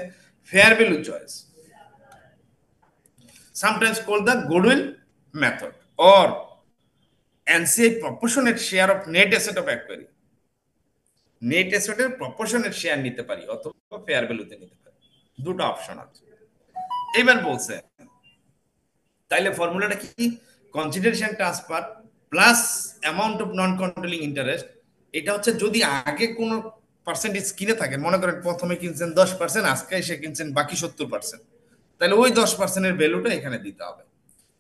Fair value choice, sometimes called the Goodwill method or NCI proportionate share of net asset of equity. Net অ্যাসেটের proportionate share নিতে পারি অথবা fair ভ্যালুতে নিতে পারি, দুটো অপশন আছে। এবার বলছে তাইলে ফর্মুলাটা কি? Consideration transfer plus amount of non controlling interest. এটা হচ্ছে যদি আগে কোনো পার্সেন্টেজ কিনে থাকেন, মনে করেন প্রথমে কিনছেন 10%, আজকে এসে কিনছেন বাকি 70%, তাহলে ওই 10%-এর ভ্যালুটা এখানে দিতে হবে।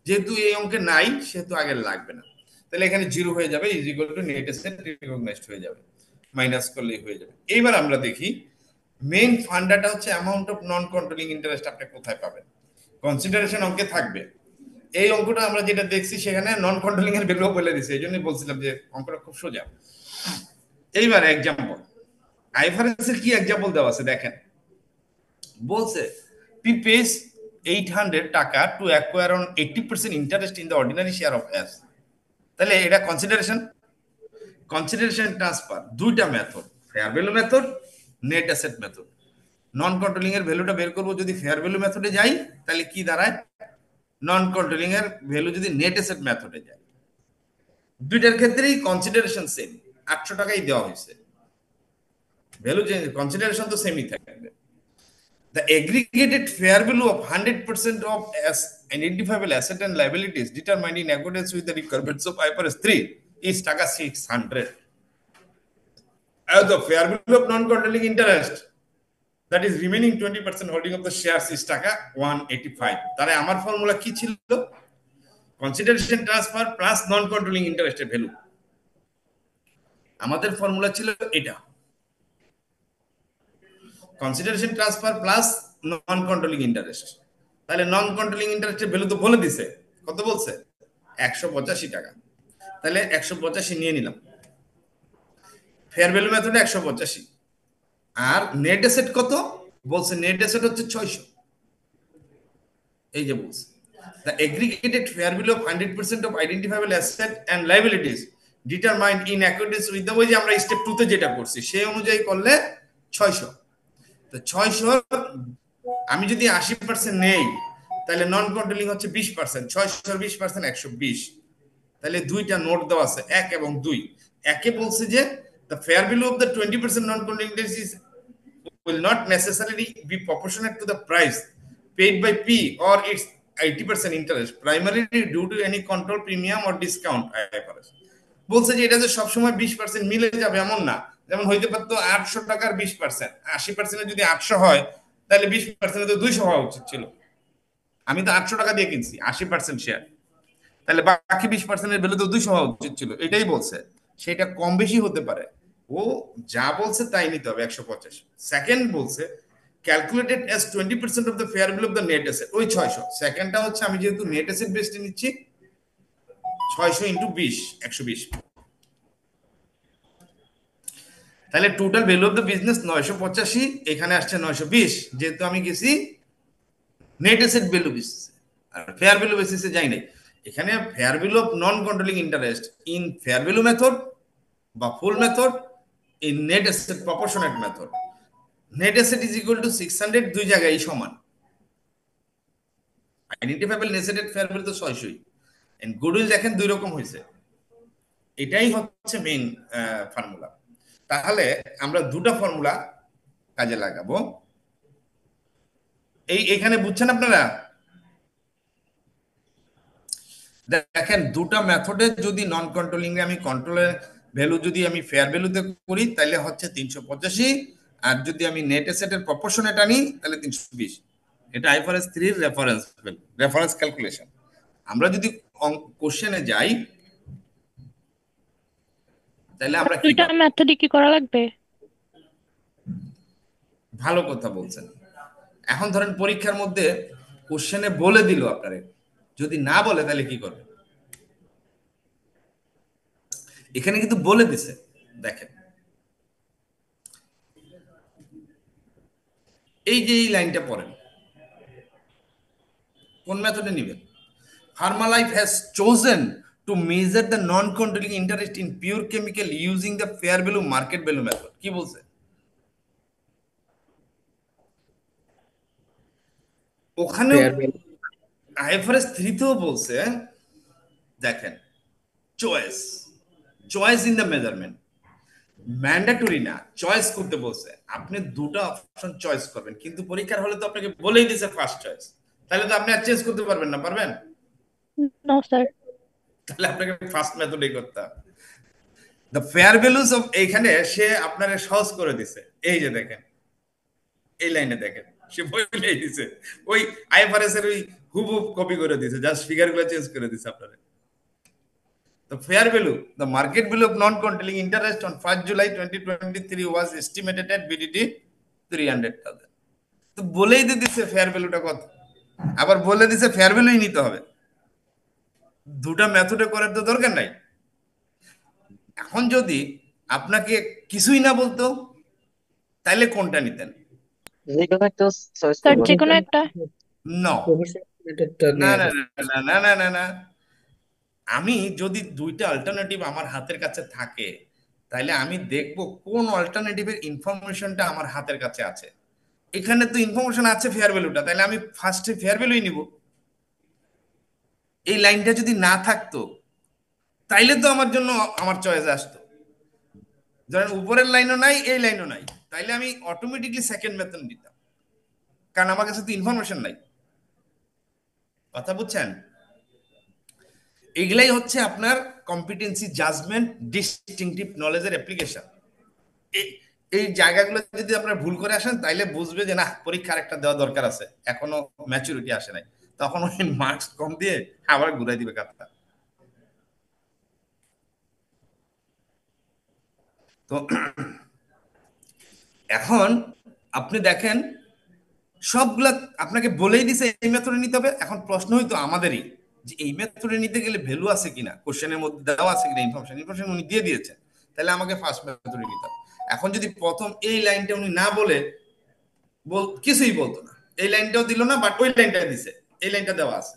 যেহেতু এই অঙ্কে নাই সেহেতু আগে লাগবে না, তাহলে এখানে 0 হয়ে যাবে, is equal to net asset recognised হয়ে যাবে, মাইনাস করলেই হয়ে যাবে। এইবার আমরা দেখি মেইন ফান্ডাটা হচ্ছে amount of non controlling interest আপনি কোথায় পাবেন? কনসিডারেশন অঙ্কে থাকবে। এই অঙ্কটা আমরা যেটা দেখছি সেখানে নন কন্ট্রোলিং এর ভ্যালু বলে দিছে, এই জন্যই বলছিলাম যে অঙ্কটা খুব সোজা। এইবার এক্সাম্পল, আইফারেন্স এর কি এক্সাম্পল দেওয়া আছে দেখেন। বলছে পি পেজ 800 টাকা to acquire on 80% interest in the ordinary share of S. তাহলে এটা কনসিডারেশন। কনসিডারেশন ট্রান্সফার দুইটা method, fair value method, net asset method. Non controlling এর ভ্যালুটা বের করব যদি ফেয়ার ভ্যালু মেথডে যাই, তাহলে কি দাঁড়ায়? নন কন্ট্রোলিং এর ভ্যালু যদি নেট অ্যাসেট মেথডে যায়। দুইটার ক্ষেত্রেই কনসিডারেশন সেম, 800 টাকাই দেওয়া হয়েছে, ভ্যালু চেঞ্জ, কনসিডারেশন তো সেমই থাকবে। The aggregated fair value of 100% of identifiable asset and liabilities determined in accordance with the requirements of IFRS 3 is টাকা 600. As the fair value of non-controlling interest, that is remaining 20% holding of the shares is টাকা 185. তাহলে আমার formula কি ছিল? Consideration transfer plus নন controlling ইন্টারেস্টের value. আমাদের formula ছিল এটা, কনসিডারেশন ট্রান্সফার প্লাস নন কন্ট্রোলিং ইন্টারেস্ট। তাহলে নন কন্ট্রোলিং ইন্টারেস্টের ভ্যালু তো বলে দিছে, কত বলছে? 185 টাকা। তাহলে 185 নিয়ে নিলাম, ফেয়ার ভ্যালু মেথডে 185। আর নেট অ্যাসেট কত বলছে? নেট অ্যাসেট হচ্ছে 600। এই যে বলছে the aggregated fair value of 100% of identifiable asset and liabilities determined in accordance with the ওই যে আমরা স্টেপ 2 তে যেটা করছি সেই অনুযায়ী করলে 600। তো 600 আমি যদি 80% নেই তাহলে নন কন্ট্রোলিং হচ্ছে 20%, 600 এর 20% 120। তাহলে দুইটা নোট দেওয়া আছে, 1 এবং 2। একে বলছে যে the fair value of the 20% non controlling interest is will not necessarily be proportionate to the price paid by P or its 80% interest primarily due to any control premium or discount IFRS। বলছে যে এটা যে সব সময় 20% মিলে যাবে এমন না, যেমন হইতে পারতো 800 টাকার 20%, 80% এর যদি 800 হয় তাহলে 20% এ তো 200 হওয়া উচিত ছিল। আমি তো 800 টাকা দিয়ে কিনছি 80% শেয়ার, তাহলে বাকি 20% এর ভ্যালু তো 200 হওয়া উচিত ছিল। এটাই বলছে, সেটা কম বেশি হতে পারে, ও যা বলছে তাই নিতে হবে 185। সেকেন্ড বলছে calculated as 20% of the fair value of the net asset, ওই 600। সেকেন্ডটা হচ্ছে আমি যেহেতু নেট অ্যাসেট বেসডে নিচ্ছি 600 ইনটু 20, 120। তাহলে total value of the business 985, এখানে আসছে 920, যেহেতু আমি গেছি নেট অ্যাসেট ভ্যালু বেসিসে আর ফেয়ার ভ্যালু বেসিসে যাই নাই। এখানে fair value of non controlling interest in fair value method বা full method, in net asset proportionate method. Net asset is equal to 600, দুই জায়গায় সমান। আইডেন্টিফাইবল নেসেটেড ফেয়ার ভ্যালু তো 600ই, এন্ড গুডউইল দেখেন দুই রকম হয়েছে। এটাই হচ্ছে মেইন ফর্মুলা। তাহলে আমরা দুটো ফর্মুলা কাজে লাগাবো। এখানে বুঝছেন আপনারা? দেখেন দুটো মেথডে যদি নন কন্ট্রোলিং এ আমি কন্ট্রোলের ভ্যালু যদি আমি ফেয়ার ভ্যালুতে করি তাহলে হচ্ছে 385, আর যদি আমি নেট অ্যাসেটের প্রপোর্শনেট আনি তাহলে 320। এটা আইফআরএস 3 এর রেফারেন্স ক্যালকুলেশন। আমরা যদি কোশ্চেনে যাই তাহলে আমরা কি দুইটা পাবো? মেথডই কি করা লাগবে? ভালো কথা বলছেন। এখন ধরেন পরীক্ষার মধ্যে কোশ্চেনে বলে দিল আপনারে, যদি না বলে তাহলে কি করবে? এখানে কিন্তু বলে দিছে, দেখেন এই যে এই লাইনটা পড়েন, কোন মেথডে নেবেন? Herbalife has chosen to measure the non-controlling interest in pure chemical using the fair value market value method. কি বলছে? ওখানেও আইএফআরএস 3 তেও বলছে, দেখেন choice in the measurement mandatory না, চয়েস করতে বলছে। আপনি দুটো অপশন চয়েস করবেন, কিন্তু পরীক্ষার হলে তো আপনাকে বলেই দিয়েছে ফার্স্ট চয়েস, তাহলে তো আপনি আর চেঞ্জ করতে পারবেন না, পারবেন? No sir. তাহলে আপনাকে ফার্স্ট মেথডই করতে হবে। দ্য ফেয়ার ভ্যালুস অফ, এইখানে সে আপনারে সহজ করে দিছে। এই যে দেখেন এই লাইনে দেখেন, সে বলেই দিছে, ওই আইএফআরএস এর ওই হুবহু কপি করে দিছে, জাস্ট ফিগারগুলো চেঞ্জ করে দিছে আপনারে। The fair value, the market value of non-controlling interest on 1st July 2023 was estimated at BDT 300,000. তো বলেই দিছে ফেয়ার ভ্যালুটা কত, আবার বলে দিছে ফেয়ার ভ্যালুই নিতে হবে। দুটা মেথডে করার তো দরকার নাই। এখন যদি আপনাকে কিছুই না বলতো তাইলে কোনটা নিতেন? যে কোনো একটা চয়েস স্যার করবো। যে কোনো একটা। নো, প্রপোর্শনেটটা না নিয়ে না না না না না না, আমি যদি দুইটা অল্টারনেটিভ আমার হাতের কাছে থাকে তাহলে আমি দেখব কোন অল্টারনেটিভের ইনফরমেশনটা আমার হাতের কাছে আছে। এখানে তো ইনফরমেশন আছে ফেয়ার ভ্যালুটা, তাহলে আমি ফার্স্টে ফেয়ার ভ্যালুই নিব। এই লাইনটা যদি না থাকতো তাইলে তো আমার জন্য আমার চয়েস আসতো। ধরেন উপরের লাইনও নাই, এই লাইনও নাই, তাইলে আমি অটোমেটিকলি সেকেন্ড মেথড নিতাম, কারণ আমার কাছে তো ইনফরমেশন নাই। কথা বুঝছেন? এগুলাই হচ্ছে আপনার কম্পিটেন্সি জাজমেন্ট ডিস্টিংটিভ নলেজের অ্যাপ্লিকেশন। এই জায়গাগুলো যদি আপনারা ভুল করে আসেন তাইলে বুঝবে যে না, পরীক্ষার একটা দেওয়া দরকার আছে, এখনো ম্যাচুরিটি আসে নাই, তখন ওই মার্কস কম দিয়ে আবার ঘুরাই দিবে কাজটা। তো এখন আপনি দেখেন সবগুলা আপনাকে বলেই দিছে এই মেথডে নিতে হবে। এখন প্রশ্ন হইতো আমাদেরই যে এই মেথডে নিতে গেলে ভ্যালু আছে কিনা, কোশ্চেনের মধ্যে দেওয়া আছে কিনা ইনফরমেশন উনি দিয়ে দিয়েছেন, তাহলে আমাকে ফার্স্ট মেথডে নিতে হবে। এখন যদি প্রথম এই লাইনটা উনি না বলে কিছুই বলতো না, এই লাইনটাও দিল না, বাট ওই লাইনটা দিছে, এই লাইনটা দেওয়া আছে,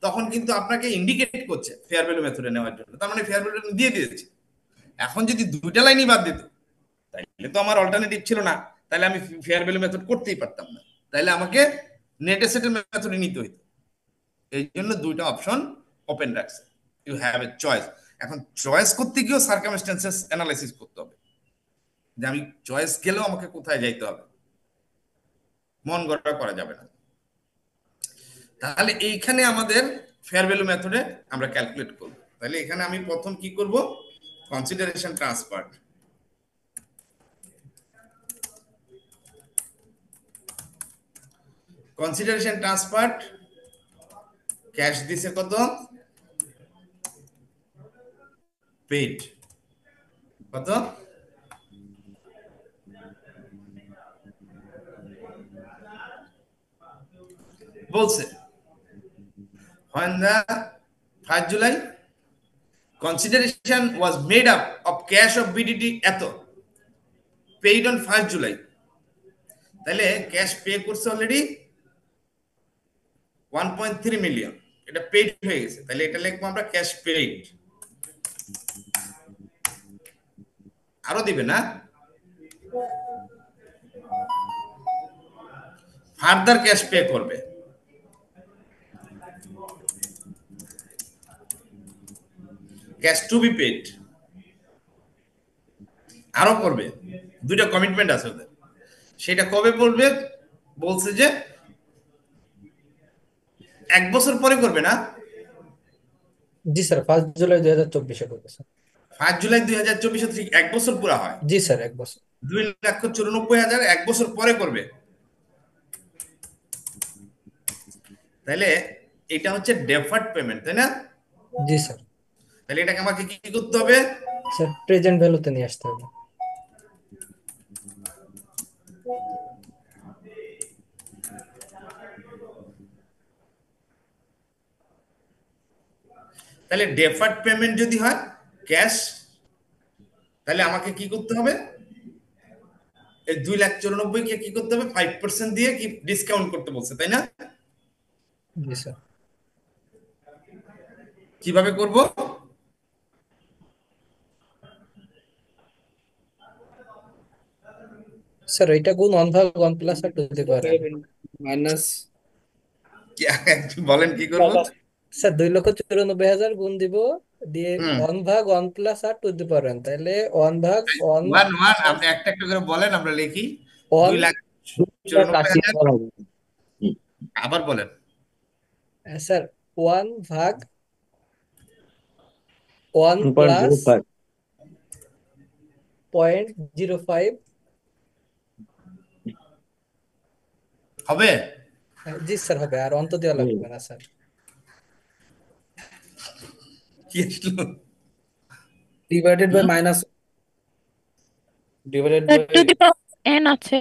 তখন কিন্তু আপনাকে ইন্ডিকেট করছে ফেয়ার ভ্যালু মেথডে নেওয়ার জন্য, তার মানে ফেয়ার ভ্যালু দিয়ে দিয়েছে। এখন যদি দুইটা লাইনই বাদ দিত তাহলে তো আমার অল্টারনেটিভ ছিল না, তাহলে আমি ফেয়ার ভ্যালু মেথড করতেই পারতাম না, তাহলে আমাকে নেট অ্যাসেটের মেথডে নিতে হইতো। এই জন্য দুইটা অপশন ওপেন রাখছে, ইউ হ্যাভ এ চয়েস। এখন চয়েস করতে গিয়েও সার্কামস্টেন্সেস অ্যানালাইসিস করতে হবে যে আমি চয়েস গেলেও আমাকে কোথায় যাইতে হবে, মন গড়া করা যাবে না। তাহলে এইখানে আমাদের ফেয়ার ভ্যালু মেথডে আমরা ক্যালকুলেট করব। তাহলে এখানে আমি প্রথম কি করব, consideration transfer. Consideration transfer cash দিছে কত, পেড কত, বলছে when the 1st July consideration was made up of cash of BDT এত paid on 1st July, তাহলে ক্যাশ পে করছে অলরেডি 1.3 মিলিয়ন, এটা পেড হয়ে গেছে, তাহলে এটা লিখবো আমরা ক্যাশ পেড। আরো দিবে না, ফার্দার ক্যাশ পে করবে, ক্যাশ টু বি পেড আরো করবে, দুইটা কমিটমেন্ট আছে ওদের। সেটা কবে করবে বলছে যে 1 বছর পরে করবে না? জি স্যার, 1 জুলাই 2024 করবে স্যার। 5 জুলাই 2024 ঠিক 1 বছর পুরা হয়। জি স্যার, 1 বছর। 2,94,000 এক বছর পরে করবে, তাহলে এটা হচ্ছে ডেফার্ড পেমেন্ট, তাই না? জি স্যার। তাহলে এটাকে আমাকে কি করতে হবে? স্যার প্রেজেন্ট ভ্যালুতে নিয়ে আসতে হবে। তাহলে ডেফার্ড পেমেন্ট যদি হয় ক্যাশ, তাহলে আমাকে কি করতে হবে? এই 2,94,000 কে কি করতে হবে? 5% দিয়ে কি ডিসকাউন্ট করতে বলছে, তাই না? জি স্যার। কিভাবে করব? স্যার এটা গুণ 1/1 + r² মাইনাস বলেন কি করব? স্যার 2,94,000 গুণ দিব, দিয়ে হুম 1/1 + r², তাহলে 1/1 ওয়ান ওয়ান, আপনি একটা একটা করে বলেন, আমরা লিখি। 1 2,94,000, আবার বলেন। স্যার 1/1 + 1.05 0.05। হবে? জি স্যার হবে, আর অন্ত দেওয়া লাগবে না স্যার। কি আসলো? Divided by hmm? Minus divided to by the power n আছে,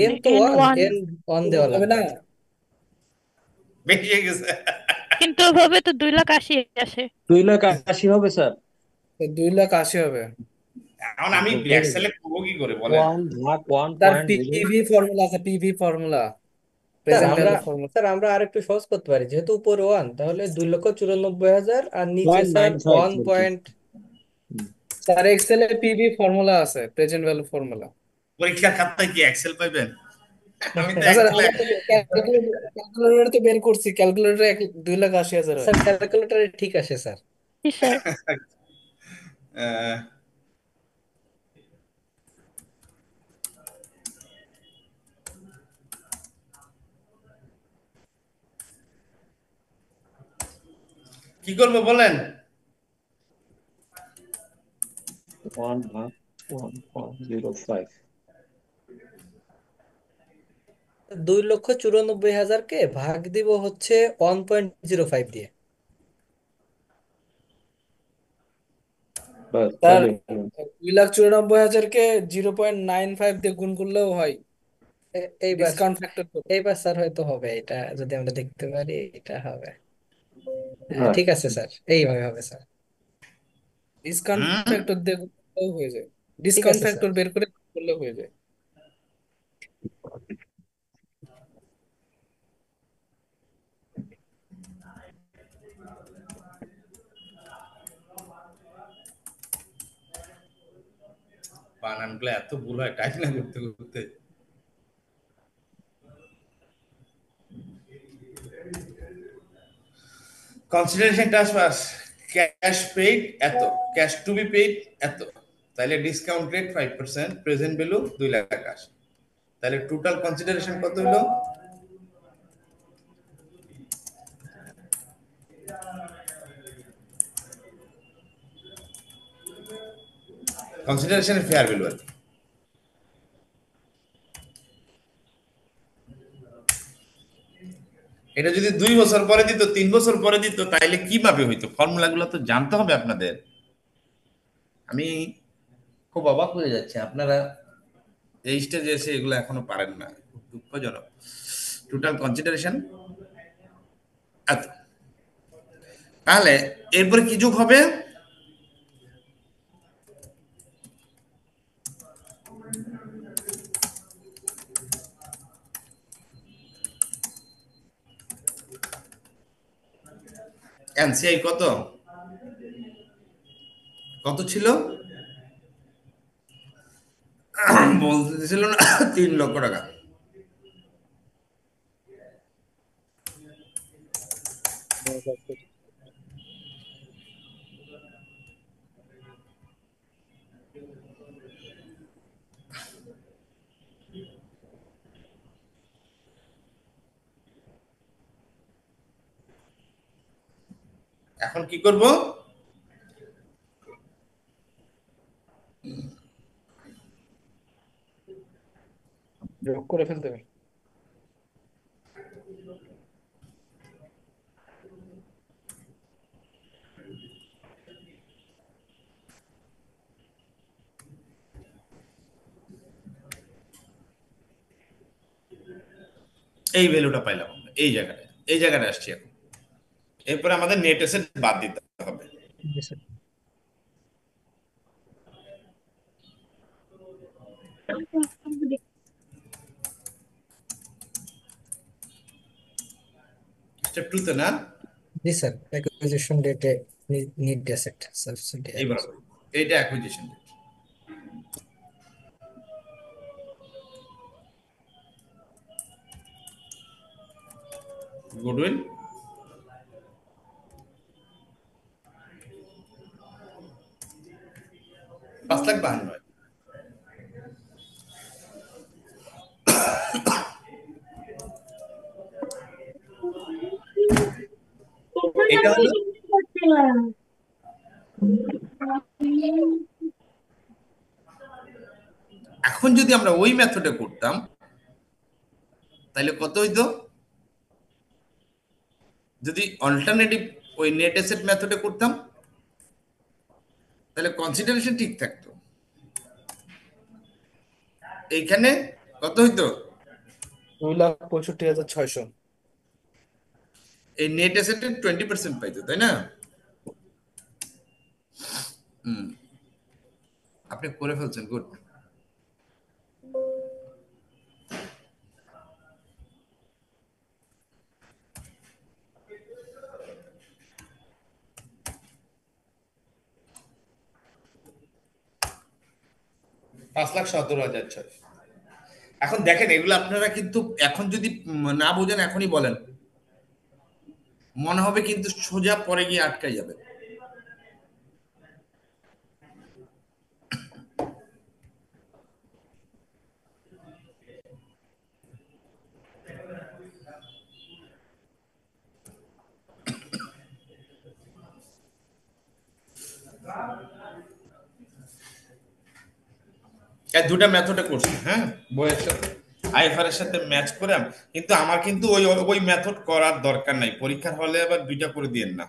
এন তো n 1, ওয়ান, এন 1 দেওয়া হবে লাগবে। না। বেরিয়ে গেছে। কিন্তু ওভাবে তো 2,80,000 আসে। 2,80,000 হবে স্যার। 2,80,000 হবে। এখন আমি এক্সেলে করবো কি করে বলেন? 1/1 তার পয়েন্ট জিরো। পিভি ফর্মুলা আছে, পিভি ফর্মুলা, স্যার প্রেজেন্ট আমরা ভ্যালু ফর্মুলা। স্যার আমরা আর একটু সহজ করতে পারি, যেহেতু উপরে 1, তাহলে 2,94,000 আর নিচে স্যার 0.95 1 আর কি। পয়েন্ট। স্যার এক্সেলে পিভি ফর্মুলা আছে, প্রেজেন্ট ভ্যালু ফর্মুলা। পরীক্ষার খাতায় কি এক্সেল পাইবেন? আমি তো স্যার এক্সেলে। আমরা তো ক্যালকুলেটর তো বের করছি, ক্যালকুলেটরে 2,80,000 হয়। স্যার ক্যালকুলেটরে ঠিক আছে স্যার। জি স্যার। কি করবো বলেন? 1/1.05 2,94,000-কে ভাগ দিব হচ্ছে 1.05 দিয়ে। বাস, স্যার তাহলে 2,94,000-কে 0.95 দিয়ে গুণ করলেও হয়, এইবার ডিসকাউন্ট ফ্যাক্টর করে। এইবার স্যার হয়তো হবে, এটা যদি আমরা দেখতে পারি এটা হবে। হ্যাঁ ঠিক আছে স্যার, এইভাবে হবে স্যার। ডিসকাউন্ট হুম? ফ্যাক্টর দিয়ে গুণ করলেও হয়ে যায়, ঠিক ডিসকাউন্ট আছে স্যার। ফ্যাক্টর বের করে গুণ করলেও হয়ে যায়। বানানগুলো এত ভুল হয়, টাইপ না করতে করতে। কনসিডারেশন ট্রান্সফার, ক্যাশ পেইড এত, ক্যাশ টু বি পেইড এত, তাহলে ডিসকাউন্ট রেট 5%, প্রেজেন্ট ভ্যালু 2,80,000, তাহলে টোটাল কনসিডারেশন কত হলো? কনসিডারেশনের ফেয়ার ভ্যালু আর কি। এটা যদি 2 বছর পরে দিত, 3 বছর পরে দিত, তাইলে কিভাবে হইতো? ফর্মুলাগুলো তো জানতে হবে আপনাদের। আমি খুব অবাক হয়ে যাচ্ছে, আপনারা এই স্টেজে এসে এগুলো এখনো পারেন না, খুব দুঃখজনক। টোটাল কনসিডারেশন এত, তাহলে এরপরে কি যোগ হবে? এনসিআই কত কত ছিল বলতেছিল না? 3 লক্ষ টাকা। এখন কি করব? করে ফেলতে হবে। এই ভ্যালুটা পাইলাম আমরা এই জায়গাটা আসছি এখন। এরপরে আমাদের নেট অ্যাসেট বাদ দিতে হবে। জি স্যার। স্টেপ 2 তে না, জি স্যার, অ্যাকুইজিশন ডেটে নিড অ্যাসেট সাবসিডিয়ারি। এইবার এইটা অ্যাকুইজিশন ডেট। গুডউইল 5,52,000। এটা হলো এখন যদি আমরা ওই মেথডে করতাম তাহলে কত হইতো? যদি অল্টারনেটিভ ওই নেট অ্যাসেট মেথডে করতাম তাহলে কনসিডারেশন ঠিক থাকতো। এইখানে কত হইতো? 2,65,600। এই নেট অ্যাসেটের 20% পাইতো, তাই না? হুম, আপনি করে ফেলছেন, গুড। $5,17,600। এখন দেখেন এগুলো আপনারা কিন্তু এখন যদি না বোঝেন এখনই বলেন, মনে হবে কিন্তু সোজা পরে গিয়ে আটকাই যাবে। এই দুটা মেথডে করছি, হ্যাঁ, বইয়ের সাথে আইএফআর সাথে ম্যাচ করে। কিন্তু আমার কিন্তু ওই ওই মেথড করার দরকার নাই, পরীক্ষার হলে আবার দুইটা করে দিয়েন না।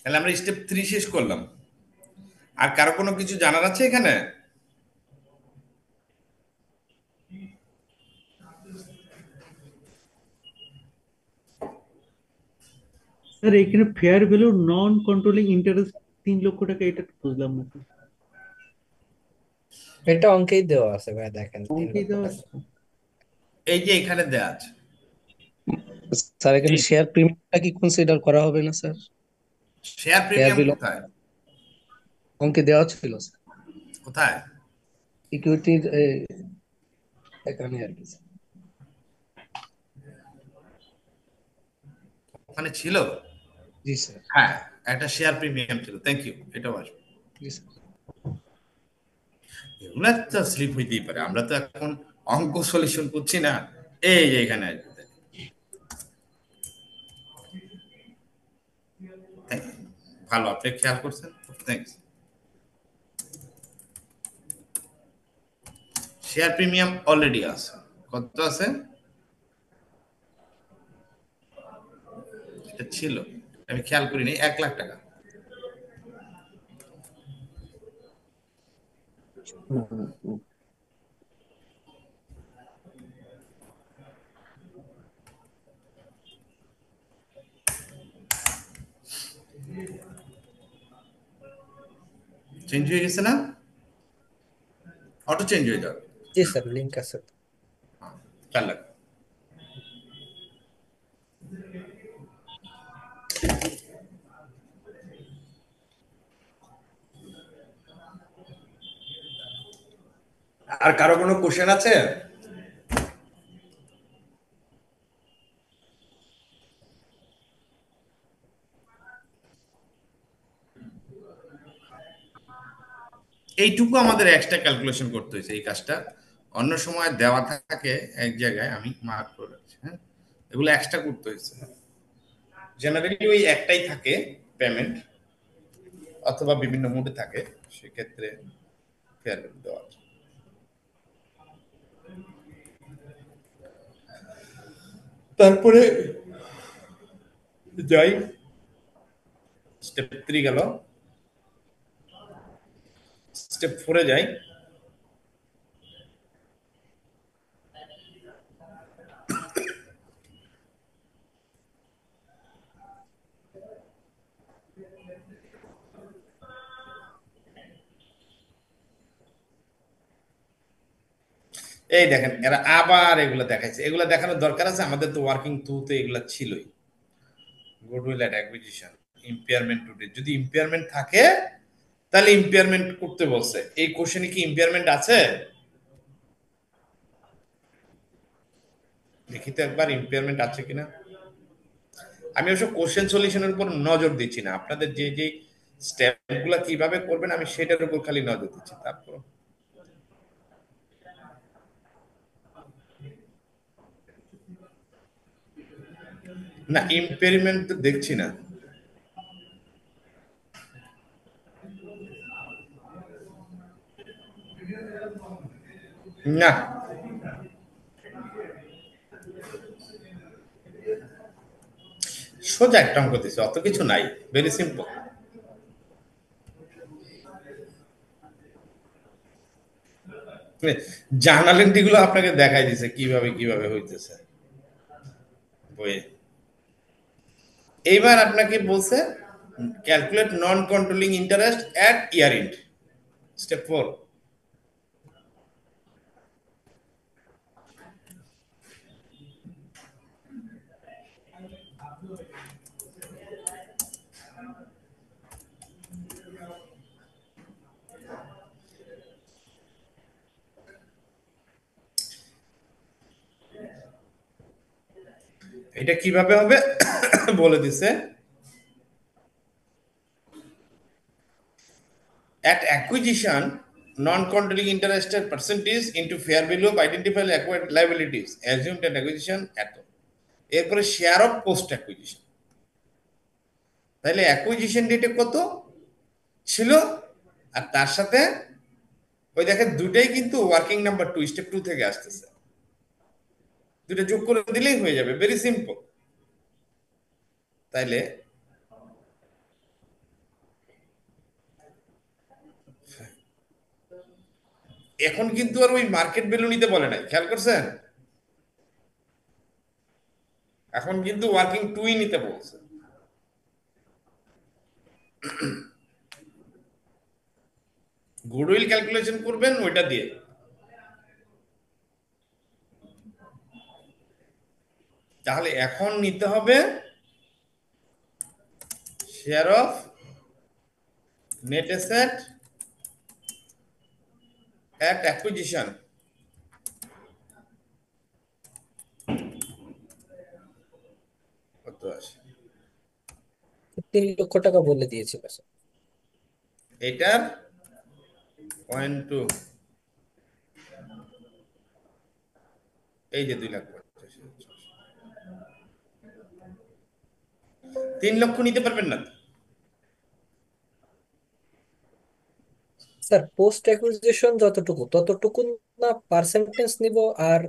তাহলে আমরা স্টেপ 3 শেষ করলাম। আর কারো কোনো কিছু জানার আছে এখানে? স্যার এখানে ফেয়ার ভ্যালু নন কন্ট্রোলিং ইন্টারেস্ট 3 লক্ষ টাকা, এটা তো বুঝলাম না তো। এটা অঙ্কেই দেওয়া আছে ভাই, দেখেন 3 অঙ্কেই লক্ষ দেওয়া টাকা। আছে। এই যে এখানে দেয়া আছে। স্যার এখানে শেয়ার প্রিমিয়ামটা কি কনসিডার করা হবে না স্যার? শেয়ার শেয়ার প্রিমিয়াম বিল কোথায়? অঙ্কে দেওয়া ছিল স্যার, কোথায়? ইকুইটির এখানে আর কি স্যার। ওখানে ছিল? জি স্যার। হ্যাঁ, একটা শেয়ার প্রিমিয়াম ছিল, থ্যাংক ইউ, এটাও আসবে। জি স্যার। এগুলা তো স্লিপ হইতেই পারে, আমরা তো এখন অঙ্ক সলিউশন করছি না। এই যে এখানে আসবে। Thank you. ভালো, আপনি খেয়াল করছেন, থ্যাংকস। শেয়ার প্রিমিয়াম অলরেডি আছে, কত আছে? এটা ছিল, আমি খেয়াল করিনি, 1,00,000 টাকা। চেঞ্জ হয়ে গেছে না? অটো চেঞ্জ হয়ে যাবে। জি স্যার, লিংক আছে। 4 লাখ। আর কারো কোনো কোশ্চেন আছে? এইটুকু আমাদের এক্সট্রা ক্যালকুলেশন করতে হয়েছে, এই কাজটা অন্য সময় দেওয়া থাকে এক জায়গায়, আমি মার্ক করে রাখছি। হ্যাঁ, এগুলো এক্সট্রা করতে হয়েছে। জেনারেলি ওই একটাই থাকে পেমেন্ট, অথবা বিভিন্ন মোডে থাকে, সেক্ষেত্রে ফেয়ার ভ্যালু দেওয়া আছে। তারপরে যাই, স্টেপ 3 গেল, স্টেপ 4 যাই। এই দেখেন, এরা আবার এগুলো দেখাইছে। এগুলো দেখানোর দরকার আছে? আমাদের তো ওয়ার্কিং টুতে এগুলো ছিলই। গুডউইল এট অ্যাকুইজিশন, ইম্পেয়ারমেন্ট টুতে যদি ইম্পেয়ারমেন্ট থাকে তাহলে ইম্পেয়ারমেন্ট করতে বলছে। এই কোশ্চেনে কি ইম্পেয়ারমেন্ট আছে? দেখি তো একবার ইম্পেয়ারমেন্ট আছে কিনা। আমি অবশ্য কোশ্চেন সলিউশনের উপর নজর দিচ্ছি না, আপনাদের যে যে স্টেপগুলো কিভাবে করবেন আমি সেটার উপর খালি নজর দিচ্ছি। তারপর না, ইম্পেয়ারমেন্ট তো দেখছি না। না, সোজা একটা অঙ্ক দিচ্ছে, অত কিছু নাই, ভেরি সিম্পল। জার্নাল এন্ট্রি গুলো আপনাকে দেখাই দিছে কিভাবে কিভাবে হইতেছে বইয়ে। এইবার আপনাকে বলছে calculate non controlling interest at year end, step 4। এটা কিভাবে হবে বলে দিছে। At acquisition, non-controlling interest percentage into fair value of identified acquired liabilities assumed at acquisition এত। এরপরে শেয়ার অফ পোস্ট অ্যাকুইজিশন, তাহলে অ্যাকুইজিশন ডেটে কত ছিল, আর তার সাথে ওই দেখেন দুটাই কিন্তু ওয়ার্কিং নাম্বার 2, স্টেপ 2 থেকে আসতেছে। দুটো যোগ করে দিলেই হয়ে যাবে, ভেরি সিম্পল। তাইলে এখন কিন্তু আর ওই মার্কেট ভ্যালু নিতে বলে নাই, খেয়াল করছেন? এখন কিন্তু ওয়ার্কিং 2ই নিতে বলছে। গুডউইল ক্যালকুলেশন করবেন ওইটা দিয়ে। তাহলে এখন নিতে হবে share of net asset at acquisition. কত আসে? 3 লক্ষ টাকা বলে দিয়েছিল স্যার। এটার 0.2, এই যে 2,50,000। 3 লক্ষ নিতে পারবেন না? স্যার পোস্ট অ্যাকুইজিশন যতটুকু ততটুকু না পার্সেন্টেজ নিব, আর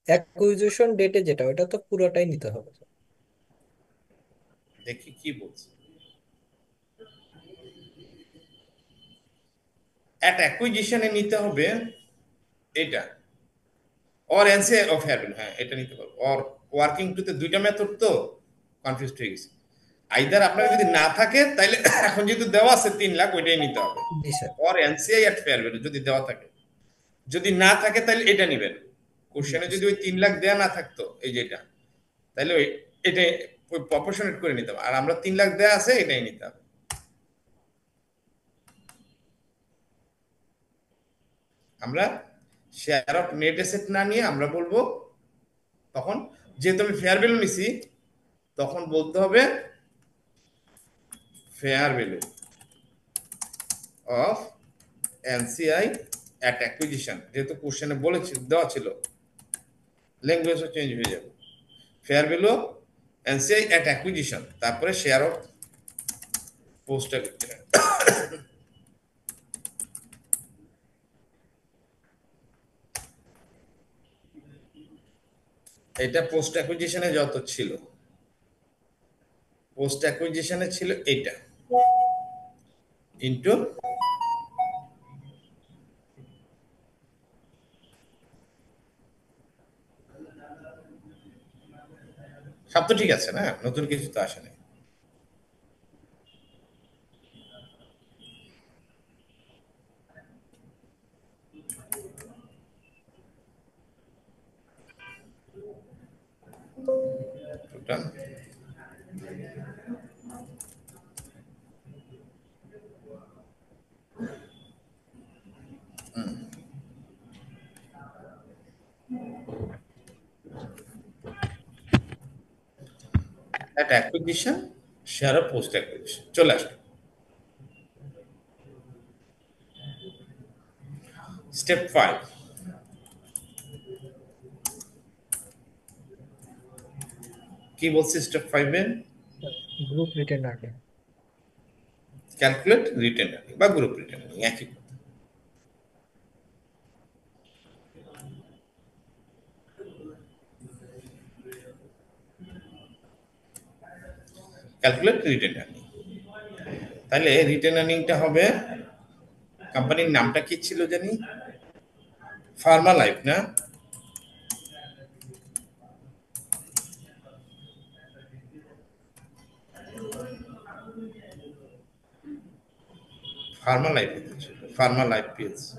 অ্যাকুইজিশন ডেটে যেটা ওটা তো পুরোটাই নিতে হবে স্যার। দেখি কি বলছে। অ্যাট অ্যাকুইজিশনে নিতে হবে এটা, or NCI of fair value. হ্যাঁ, এটা নিতে পারবো। অর ওয়ার্কিং টুতে দুইটা মেথড তো, কনফিউজ হয়ে গেছে। আইদার আপনার যদি না থাকে তাইলে এখন যেহেতু দেওয়া আছে 3 লাখ, ওইটাই নিতে হবে। জি sir. Or NCI at fair value যদি দেওয়া থাকে, যদি না থাকে তাহলে এটা নেবেন। কোশ্চেনে যদি ওই 3 লাখ দেয়া না থাকতো, এই যে এটা, তাহলে ওই এটা ওই প্রপোর্শনেট করে নিতে হবে। আর আমরা 3 লাখ দেয়া আছে, এটাই নিতে হবে। আমরা শেয়ার অফ নেট অ্যাসেট না নিয়ে আমরা বলবো, তখন যেহেতু আমি ফেয়ার ভ্যালু নিছি, তখন বলতে হবে fair value of NCI at acquisition, যেহেতু কোশ্চেনে বলেছে দেওয়া ছিল, ল্যাঙ্গুয়েজও চেঞ্জ হয়ে যাবে। Fair value NCI at acquisition, তারপরে শেয়ার অফ পোস্ট অ্যাকুইজিশন। এটা পোস্ট অ্যাকুইজিশনে যত ছিল, পোস্ট অ্যাকুইজিশনে ছিল এইটা ইনটু সব তো ঠিক আছে না, নতুন কিছু তো আসেনি। Total at acquisition share of post acquisition চলে আসলো। স্টেপ 5, কি বলছে স্টেপ 5 এ? Group retain earning. Calculate retain earning বা গ্রুপ রিটেন আর্নিং একই কথা। ক্যালকুলেট রিটেন আর্নিং, তাহলে রিটেন আর্নিংটা হবে, কোম্পানির নামটা কি ছিল জানি, ফার্মা লাইফ না? Pharma Life, Pharma Life PLC.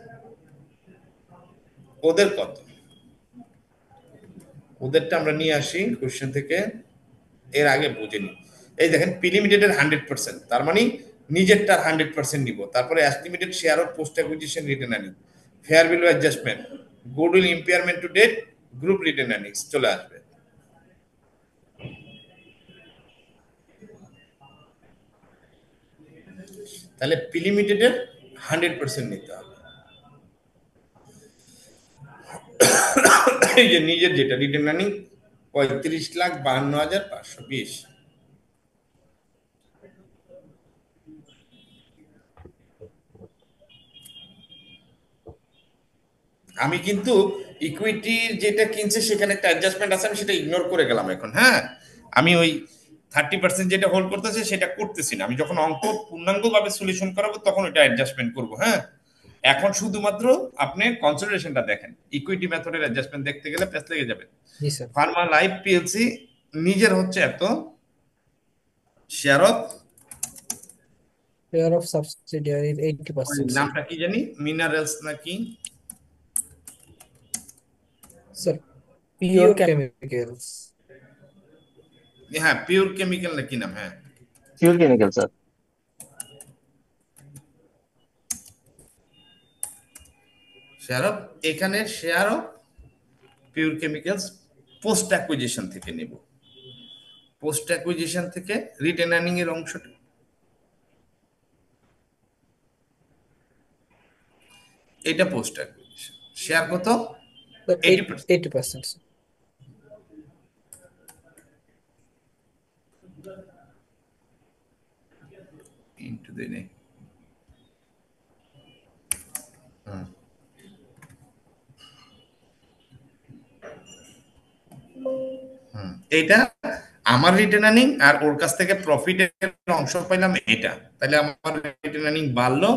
ওদের কত, ওদেরটা আমরা নিয়ে আসি কোশ্চেন থেকে, এর আগে বুঝে নিই। এই দেখেন পি লিমিটেডের 100%, তার মানে নিজেরটার 100% নিব, তারপরে estimated share of post acquisition retained earning, fair value adjustment, goodwill impairment to date, group retained earnings চলে আসবে। তাহলে পি লিমিটেডের 100% নিতে হবে। এই যে নিজের যেটা রিটেন আর্নিং 35,52,520, আমি কিন্তু ইকুইটির যেটা কিনছে সেখানে একটা অ্যাডজাস্টমেন্ট আছে, আমি সেটা ইগনোর করে গেলাম এখন। হ্যাঁ, আমি ওই 30% যেটা হোল্ড করতেছে সেটা করতেছি না, আমি যখন অঙ্ক পূর্ণাঙ্গভাবে সলিউশন করাবো তখন ওটা অ্যাডজাস্টমেন্ট করব। হ্যাঁ, এখন শুধুমাত্র আপনি কনসিডারেশনটা দেখেন, ইকুইটি মেথডের অ্যাডজাস্টমেন্ট দেখতে গেলে পেস লেগে যাবে। জি স্যার। ফার্মা লাইফ পিএলসি নিজের হচ্ছে এত, শেয়ার অফ, শেয়ার অফ সাবসিডিয়ারির 80% স্যার। নামটা কি জানি, মিনারেলস নাকি? Sir Pure Chemicals. হ্যাঁ, পিওর কেমিক্যাল নাকি নাম? হ্যাঁ, Pure chemical sir. Share of, এখানে share of Pure Chemicals post acquisition থেকে নেব, পোস্ট অ্যাকুইজিশন থেকে রিটেন আর্নিং এর অংশটা, এটা পোস্ট অ্যাকুইজিশন। শেয়ার কত? 80%। 80%। ইনটু দেই নেই। এটা আমার রিটেন আর্নিং আর ওর কাছ থেকে প্রফিটের অংশ পাইলাম এটা, তাহলে আমার রিটেন আর্নিং বাড়লো,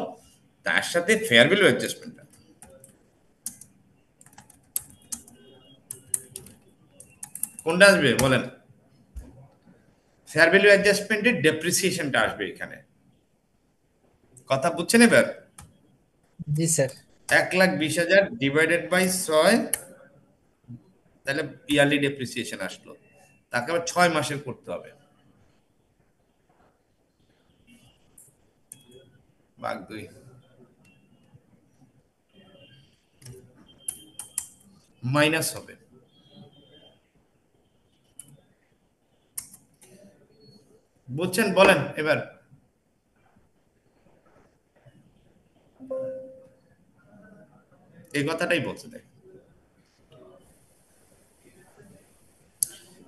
তার সাথে ফেয়ার ভ্যালু অ্যাডজাস্টমেন্টটা কোনটা আসবে বলেন? ফেয়ার ভ্যালু অ্যাডজাস্টমেন্টের ডেপ্রিসিয়েশনটা আসবে এখানে, কথা বুঝছেন এবার? জি স্যার। 1,20,000 ডিভাইডেড বাই 6, তাহলে ইয়ারলি ডেপ্রিসিয়েশন আসলো, তাকে আবার 6 মাসের করতে হবে, ভাগ 2 মাইনাস হবে। বুঝছেন বলেন এবার? এই কথাটাই বলছে। দেখ,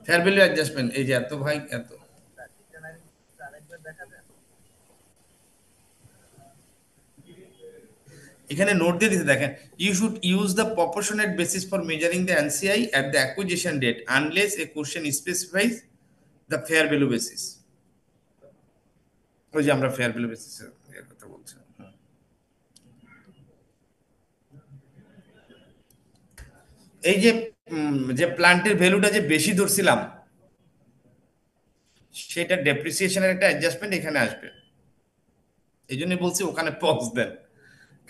ফেয়ার ভ্যালু অ্যাডজাস্টমেন্ট, এই যে এত ভাই এত, এখানে নোট দিয়ে দিতে দেখেন, you should use the proportionate basis for measuring the NCI at the acquisition date unless a question specifies the fair value basis. ওই যে আমরা ফেয়ার ভ্যালু বেসিসের কথা বলছি। এই যে যে প্লান্টের ভ্যালুটা যে বেশি ধরছিলাম, সেটা ডেপ্রিসিয়েশনের একটা অ্যাডজাস্টমেন্ট এখানে আসবে। এই জন্য বলছি ওখানে পজ দেন,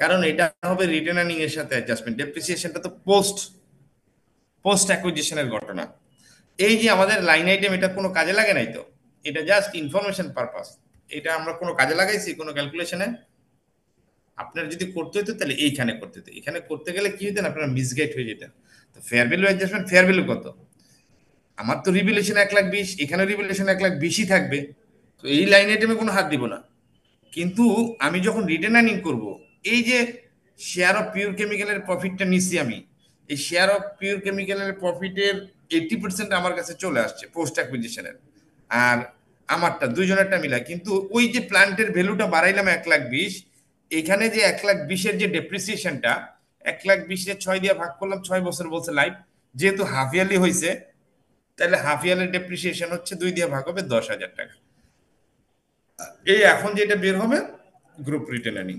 কারণ এটা হবে রিটেন আর্নিং এর সাথে অ্যাডজাস্টমেন্ট। ডেপ্রিসিয়েশনটা তো পোস্ট অ্যাকুইজিশনের ঘটনা। এই যে আমাদের লাইন আইটেম, এটা কোনো কাজে লাগে নাই তো, এটা জাস্ট ইনফরমেশন পারপাস। এটা আমরা কোনো কাজে লাগাইছি কোনো ক্যালকুলেশনে? আপনার যদি করতে হতো তাহলে এইখানে করতে হতো, এখানে করতে গেলে কি হতেন, আপনারা মিসগাইড হয়ে যেতেন। তো fair value adjustment, fair value কত, আমার তো রিভ্যালুয়েশন 1,20,000, এখানে রিভ্যালুয়েশন 1,20,000 থাকবে, তো এই লাইন আইটেমে কোনো হাত দিব না। কিন্তু আমি যখন রিটেন আর্নিং করব, এই যে শেয়ার অফ পিওর কেমিক্যালের প্রফিটটা নিচ্ছি আমি, এই শেয়ার অফ পিওর কেমিক্যালের প্রফিটের 80% আমার কাছে চলে আসছে পোস্ট অ্যাকুইজিশনের, আর আমারটা দুইজনেরটা মিলা। কিন্তু ওই যে প্ল্যান্টের ভ্যালুটা বাড়াইলাম 1,20,000, এখানে যে 1,20,000 যে ডেপ্রিসিয়েশনটা, 1,20,000 6 দিয়ে ভাগ করলাম, 6 বছর বলছে লাইফ, যেহেতু হাফ ইয়ারলি হয়েছে, তাহলে হাফ ইয়ারলি ডেপ্রিসিয়েশন হচ্ছে 2 দিয়ে ভাগ হবে 10,000 টাকা। এই এখন যেটা বের হবে গ্রুপ রিটেন আর্নিং।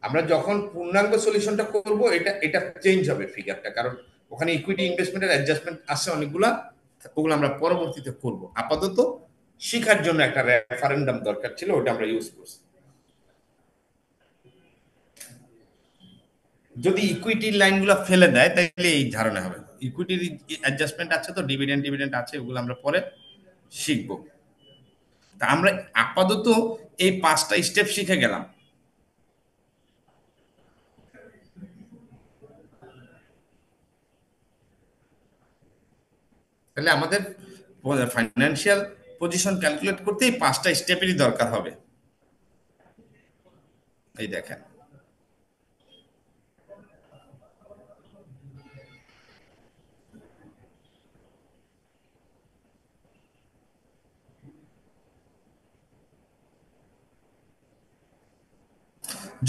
আমরা যখন পূর্ণাঙ্গ সলিউশনটা করব, এটা চেঞ্জ হবে ফিগারটা, কারণ ওখানে ইকুইটি ইনভেস্টমেন্টের অ্যাডজাস্টমেন্ট আছে অনেকগুলা, ওগুলো আমরা পরবর্তীতে করব। আপাতত শেখার জন্য একটা রেফারেন্ডাম দরকার ছিল, ওটা আমরা ইউজ করছি। যদি ইকুইটির লাইনগুলো ফেলে দেয় তাহলে এই ধারণা হবে। ইকুইটির অ্যাডজাস্টমেন্ট আছে তো, ডিভিডেন্ড আছে, ওগুলো আমরা পরে শিখবো। তা আমরা আপাতত এই 5টা স্টেপ শিখে গেলাম। তাহলে আমাদের ফাইন্যান্সিয়াল পজিশন ক্যালকুলেট করতে এই 5টা স্টেপেরই দরকার হবে। এই দেখেন,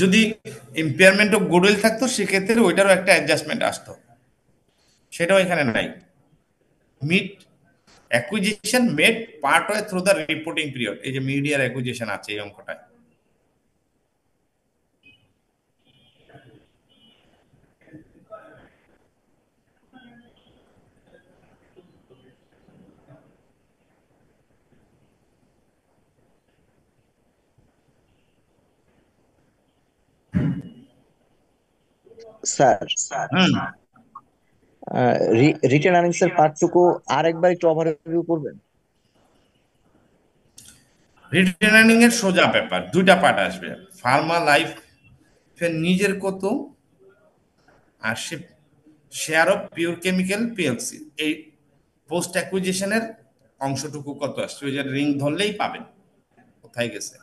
যদি ইম্পেয়ারমেন্ট অফ গুডউইল থাকতো সেক্ষেত্রে ওইটারও একটা অ্যাডজাস্টমেন্ট আসতো, সেটাও এখানে নাই। Mid acquisition made part way through the reporting period, এই যে মিডিয়ার অ্যাকুইজিশন আছে এই অঙ্কটায়। স্যার, হুম, রিটেন আর্নিংস এর পার্টটুকু আরেকবার একটু ওভারভিউ করবেন? রিটেন আর্নিং এর সোজা ব্যাপার, দুইটা পার্ট আসবে, ফার্মা লাইফ নিজের কত, আর share of pure Chemical PLC এই পোস্ট অ্যাকুইজিশনের অংশটুকু কত আসছে, ওই যে রিং ধরলেই পাবেন কোথায় গেছে।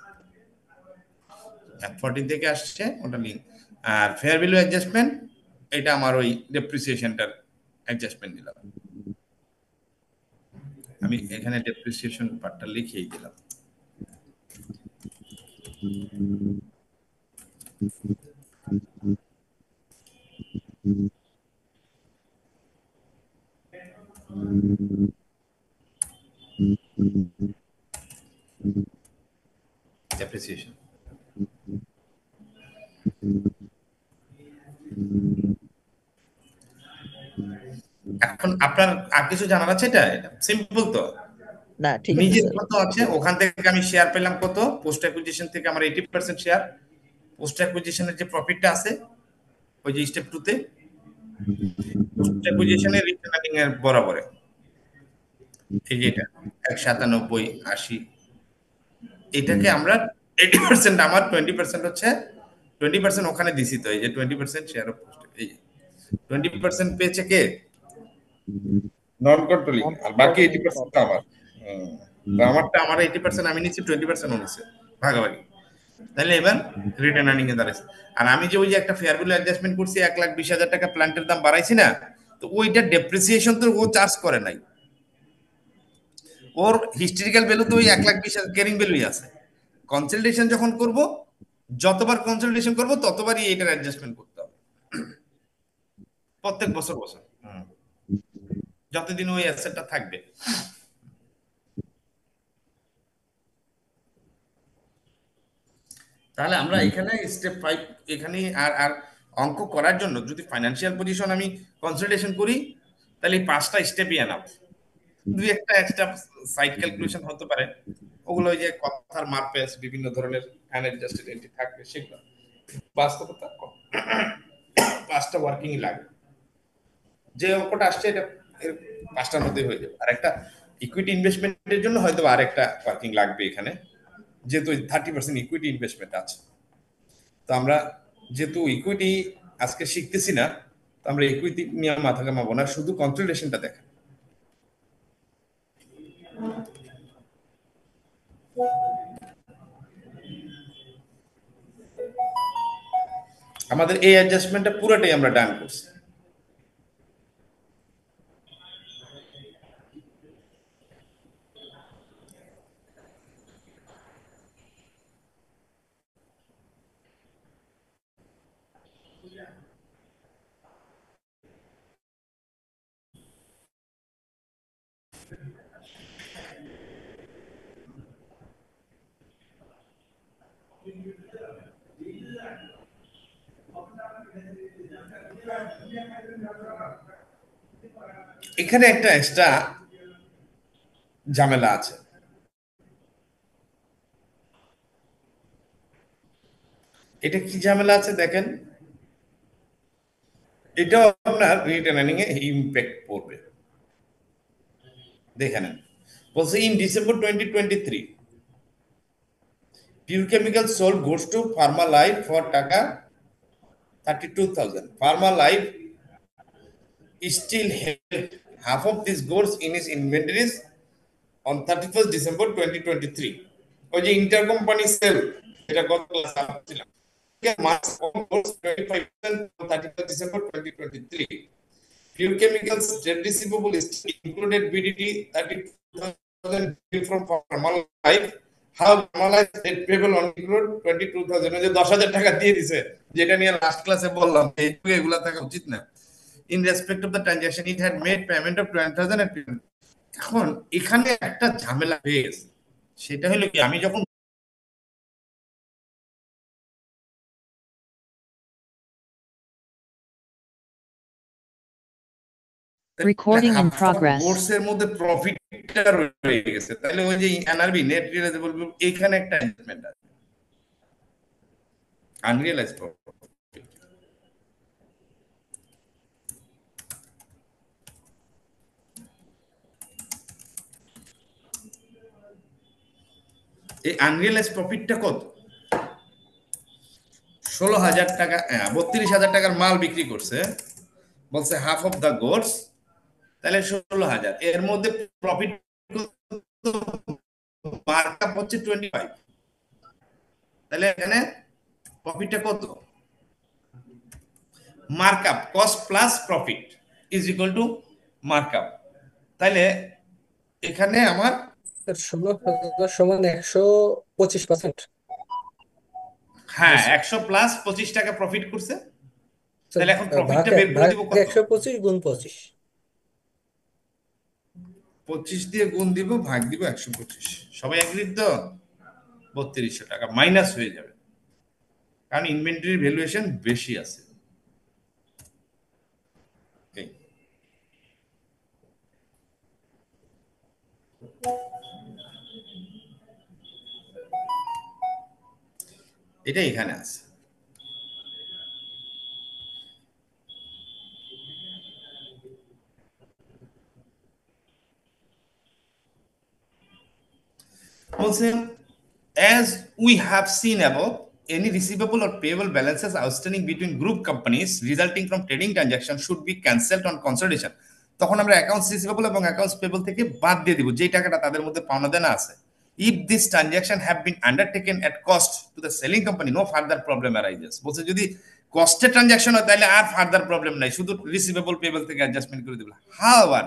F14 থেকে আসছে ওটা লিঙ্ক। আর ফেয়ার ভ্যালু অ্যাডজাস্টমেন্ট, এটা আমার ওই ডেপ্রিসিয়েশনটার অ্যাডজাস্টমেন্ট দিলাম আমি, এখানে ডেপ্রিসিয়েশন পার্টটা লিখিয়েই দিলাম। ডেপ্রিসিয়েশন এখন আপনার আর কিছু জানার আছে? এটা সিম্পল তো, না ঠিক আছে নিজের স্যার। কত আছে, ওখান থেকে আমি শেয়ার পেলাম কত, পোস্ট অ্যাকুইজিশন থেকে আমার 80% শেয়ার, পোস্ট অ্যাকুইজিশনের যে প্রফিটটা আছে ওই যে স্টেপ 2 তে, পোস্ট অ্যাকুইজিশনের রিটেন আর্নিং এর বরাবরে, এই যে এটা 197 80, এটাকে আমরা 80% আমার 20% হচ্ছে, 20% ওখানে দিছি তো, এই যে 20% শেয়ার অফ পোস্ট, এই যে 20% পেয়েছে কে, নন কন্ট্রোলিং, আর বাকি 80% তো আমার। তো আমার 80% আমি নিচ্ছি, 20% ও নিচ্ছে, ভাগাভাগি। তাহলে এবার রিটার্ন আর্নিং এ দাঁড়াইছে। আর আমি যে ওই যে একটা ফেয়ার ভ্যালু অ্যাডজাস্টমেন্ট করছি 1,20,000 টাকা প্ল্যান্টের দাম বাড়াইছি না, তো ওইটা ডেপ্রিসিয়েশন তো ও চার্জ করে নাই, ওর হিস্টোরিক্যাল ভ্যালু তো ওই 1,20,000 ক্যারিং ভ্যালুই আছে। কনসালটেশন যখন করব, যতবার কনসালটেশন করব ততবারই এটার অ্যাডজাস্টমেন্ট করতে হবে, প্রত্যেক বছর বছর, যতদিন ওই অ্যাসেটটা থাকবে। তাহলে আমরা এখানে স্টেপ 5 এখানে আর আর অঙ্ক করার জন্য যদি ফাইনান্সিয়াল পজিশন আমি কনসিডারেশন করি, তাহলে এই 5টা স্টেপই এনাফ। দুই একটা এক্সট্রা সাইড ক্যালকুলেশন হতে পারে, ওগুলো ওই যে কথার মারপেস বিভিন্ন ধরনের আনএডজাস্টেড এন্ট্রি থাকবে, সেগুলো বাস্তবতা কম। 5টা ওয়ার্কিং লাগে, যে অঙ্কটা আসছে এটা 5টার মধ্যে হয়ে যাবে। আর একটা ইকুইটি ইনভেস্টমেন্টের জন্য হয়তো আর একটা ওয়ার্কিং লাগবে এখানে, যেহেতু 30% ইকুইটি ইনভেস্টমেন্ট আছে। তো আমরা যেহেতু ইকুইটি আজকে শিখতেছি না, তো আমরা ইকুইটি নিয়ে মাথা ঘামাবো না, শুধু কনসলিডেশনটা দেখেন। আমাদের এই অ্যাডজাস্টমেন্টটা পুরোটাই আমরা ডান করছি। এখানে একটা এক্সট্রা ঝামেলা আছে। এটা কি ঝামেলা আছে দেখেন, এটাও আপনার রিটার্ন আর্নিং এ ইমপ্যাক্ট পড়বে। দেখে নেন, বলছে in December 2023 pure chemical sold goods to Pharma life for টাকা 32,000. Pharma Life still held half of these goods in its inventories on 31st December 2023. ওই যে ইন্টার কোম্পানি সেল, এটা গত ক্লাসে ছিলাম, মাস on goods 25% on 31st December 2023. Pure Chemicals trade receivable included BDT 32,000 from Pharma Life. How Pharma Life trade payable on include 22,000, যে 10,000 টাকা দিয়ে দিছে, যেটা নিয়ে লাস্ট ক্লাসে বললাম এগুলা থাকা উচিত না। In respect of the transaction, it had made payment of 20,000 and এখন এখানে একটা ঝামেলা হয়ে গেছে, সেটা হলো কি, আমি যখন Recording in progress. কোর্সের মধ্যে প্রফিটটা রয়ে গেছে, তাহলে ওই যে এনআরবি নেট রিয়েলাইজেবল এখানে একটা অ্যাডজাস্টমেন্ট আছে, আনরিয়েলাইজড প্রফিট। এই আনরিয়েলাইজড প্রফিটটা কত? 16,000 টাকা, 32,000 টাকার মাল বিক্রি করছে, বলছে হাফ অফ দা গুডস, তাহলে 16,000, এর মধ্যে প্রফিট মার্কআপ হচ্ছে 25, তাহলে এখানে প্রফিটটা কত? Markup cost plus profit is equal two markup, তাহলে এখানে আমার 16,000 সমান 125%। হ্যাঁ 100 প্লাস 25 টাকা প্রফিট করছে, তাহলে এখন প্রফিটটা বের করে দিব কত? 125 গুণ 25, 25 দিয়ে গুণ দিব, ভাগ দিব 125। সবাই এগ্রিড তো? 3200 টাকা মাইনাস হয়ে যাবে, কারণ ইনভেন্টরির ভ্যালুয়েশন বেশি আছে। এটা এখানে আছে। বলছেন as we have seen above, any receivable or payable balances outstanding between group companies resulting from trading transactions should be cancelled on consolidation. তখন আমরা অ্যাকাউন্টস রিসিভেবল এবং অ্যাকাউন্টস পেবল থেকে বাদ দিয়ে দিব যেই টাকাটা তাদের মধ্যে পাওনা দেনা আছে। If this transaction have been undertaken at cost to the selling company no further problem arises. বলছে যদি কস্টের ট্রানজাকশন হয় তাহলে আর ফার্দার প্রবলেম নাই, শুধু রিসিভেবল পেবল থেকে অ্যাডজাস্টমেন্ট করে দেবে। However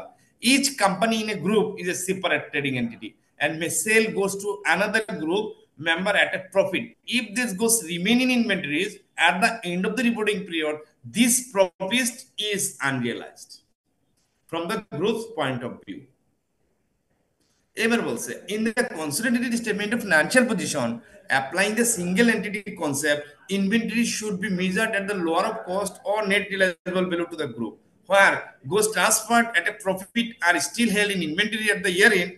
each company in a group is a separate trading entity and may sale goes to another group member at a profit. If this goes remaining inventories at the end of the reporting period, this profit is unrealized from the group's point of view. এবার বলছে in the consolidated statement of financial position applying the single entity concept, inventory should be measured at the lower of cost or net realizable value to the group, where goods transferred at a profit are still held in inventory at the year end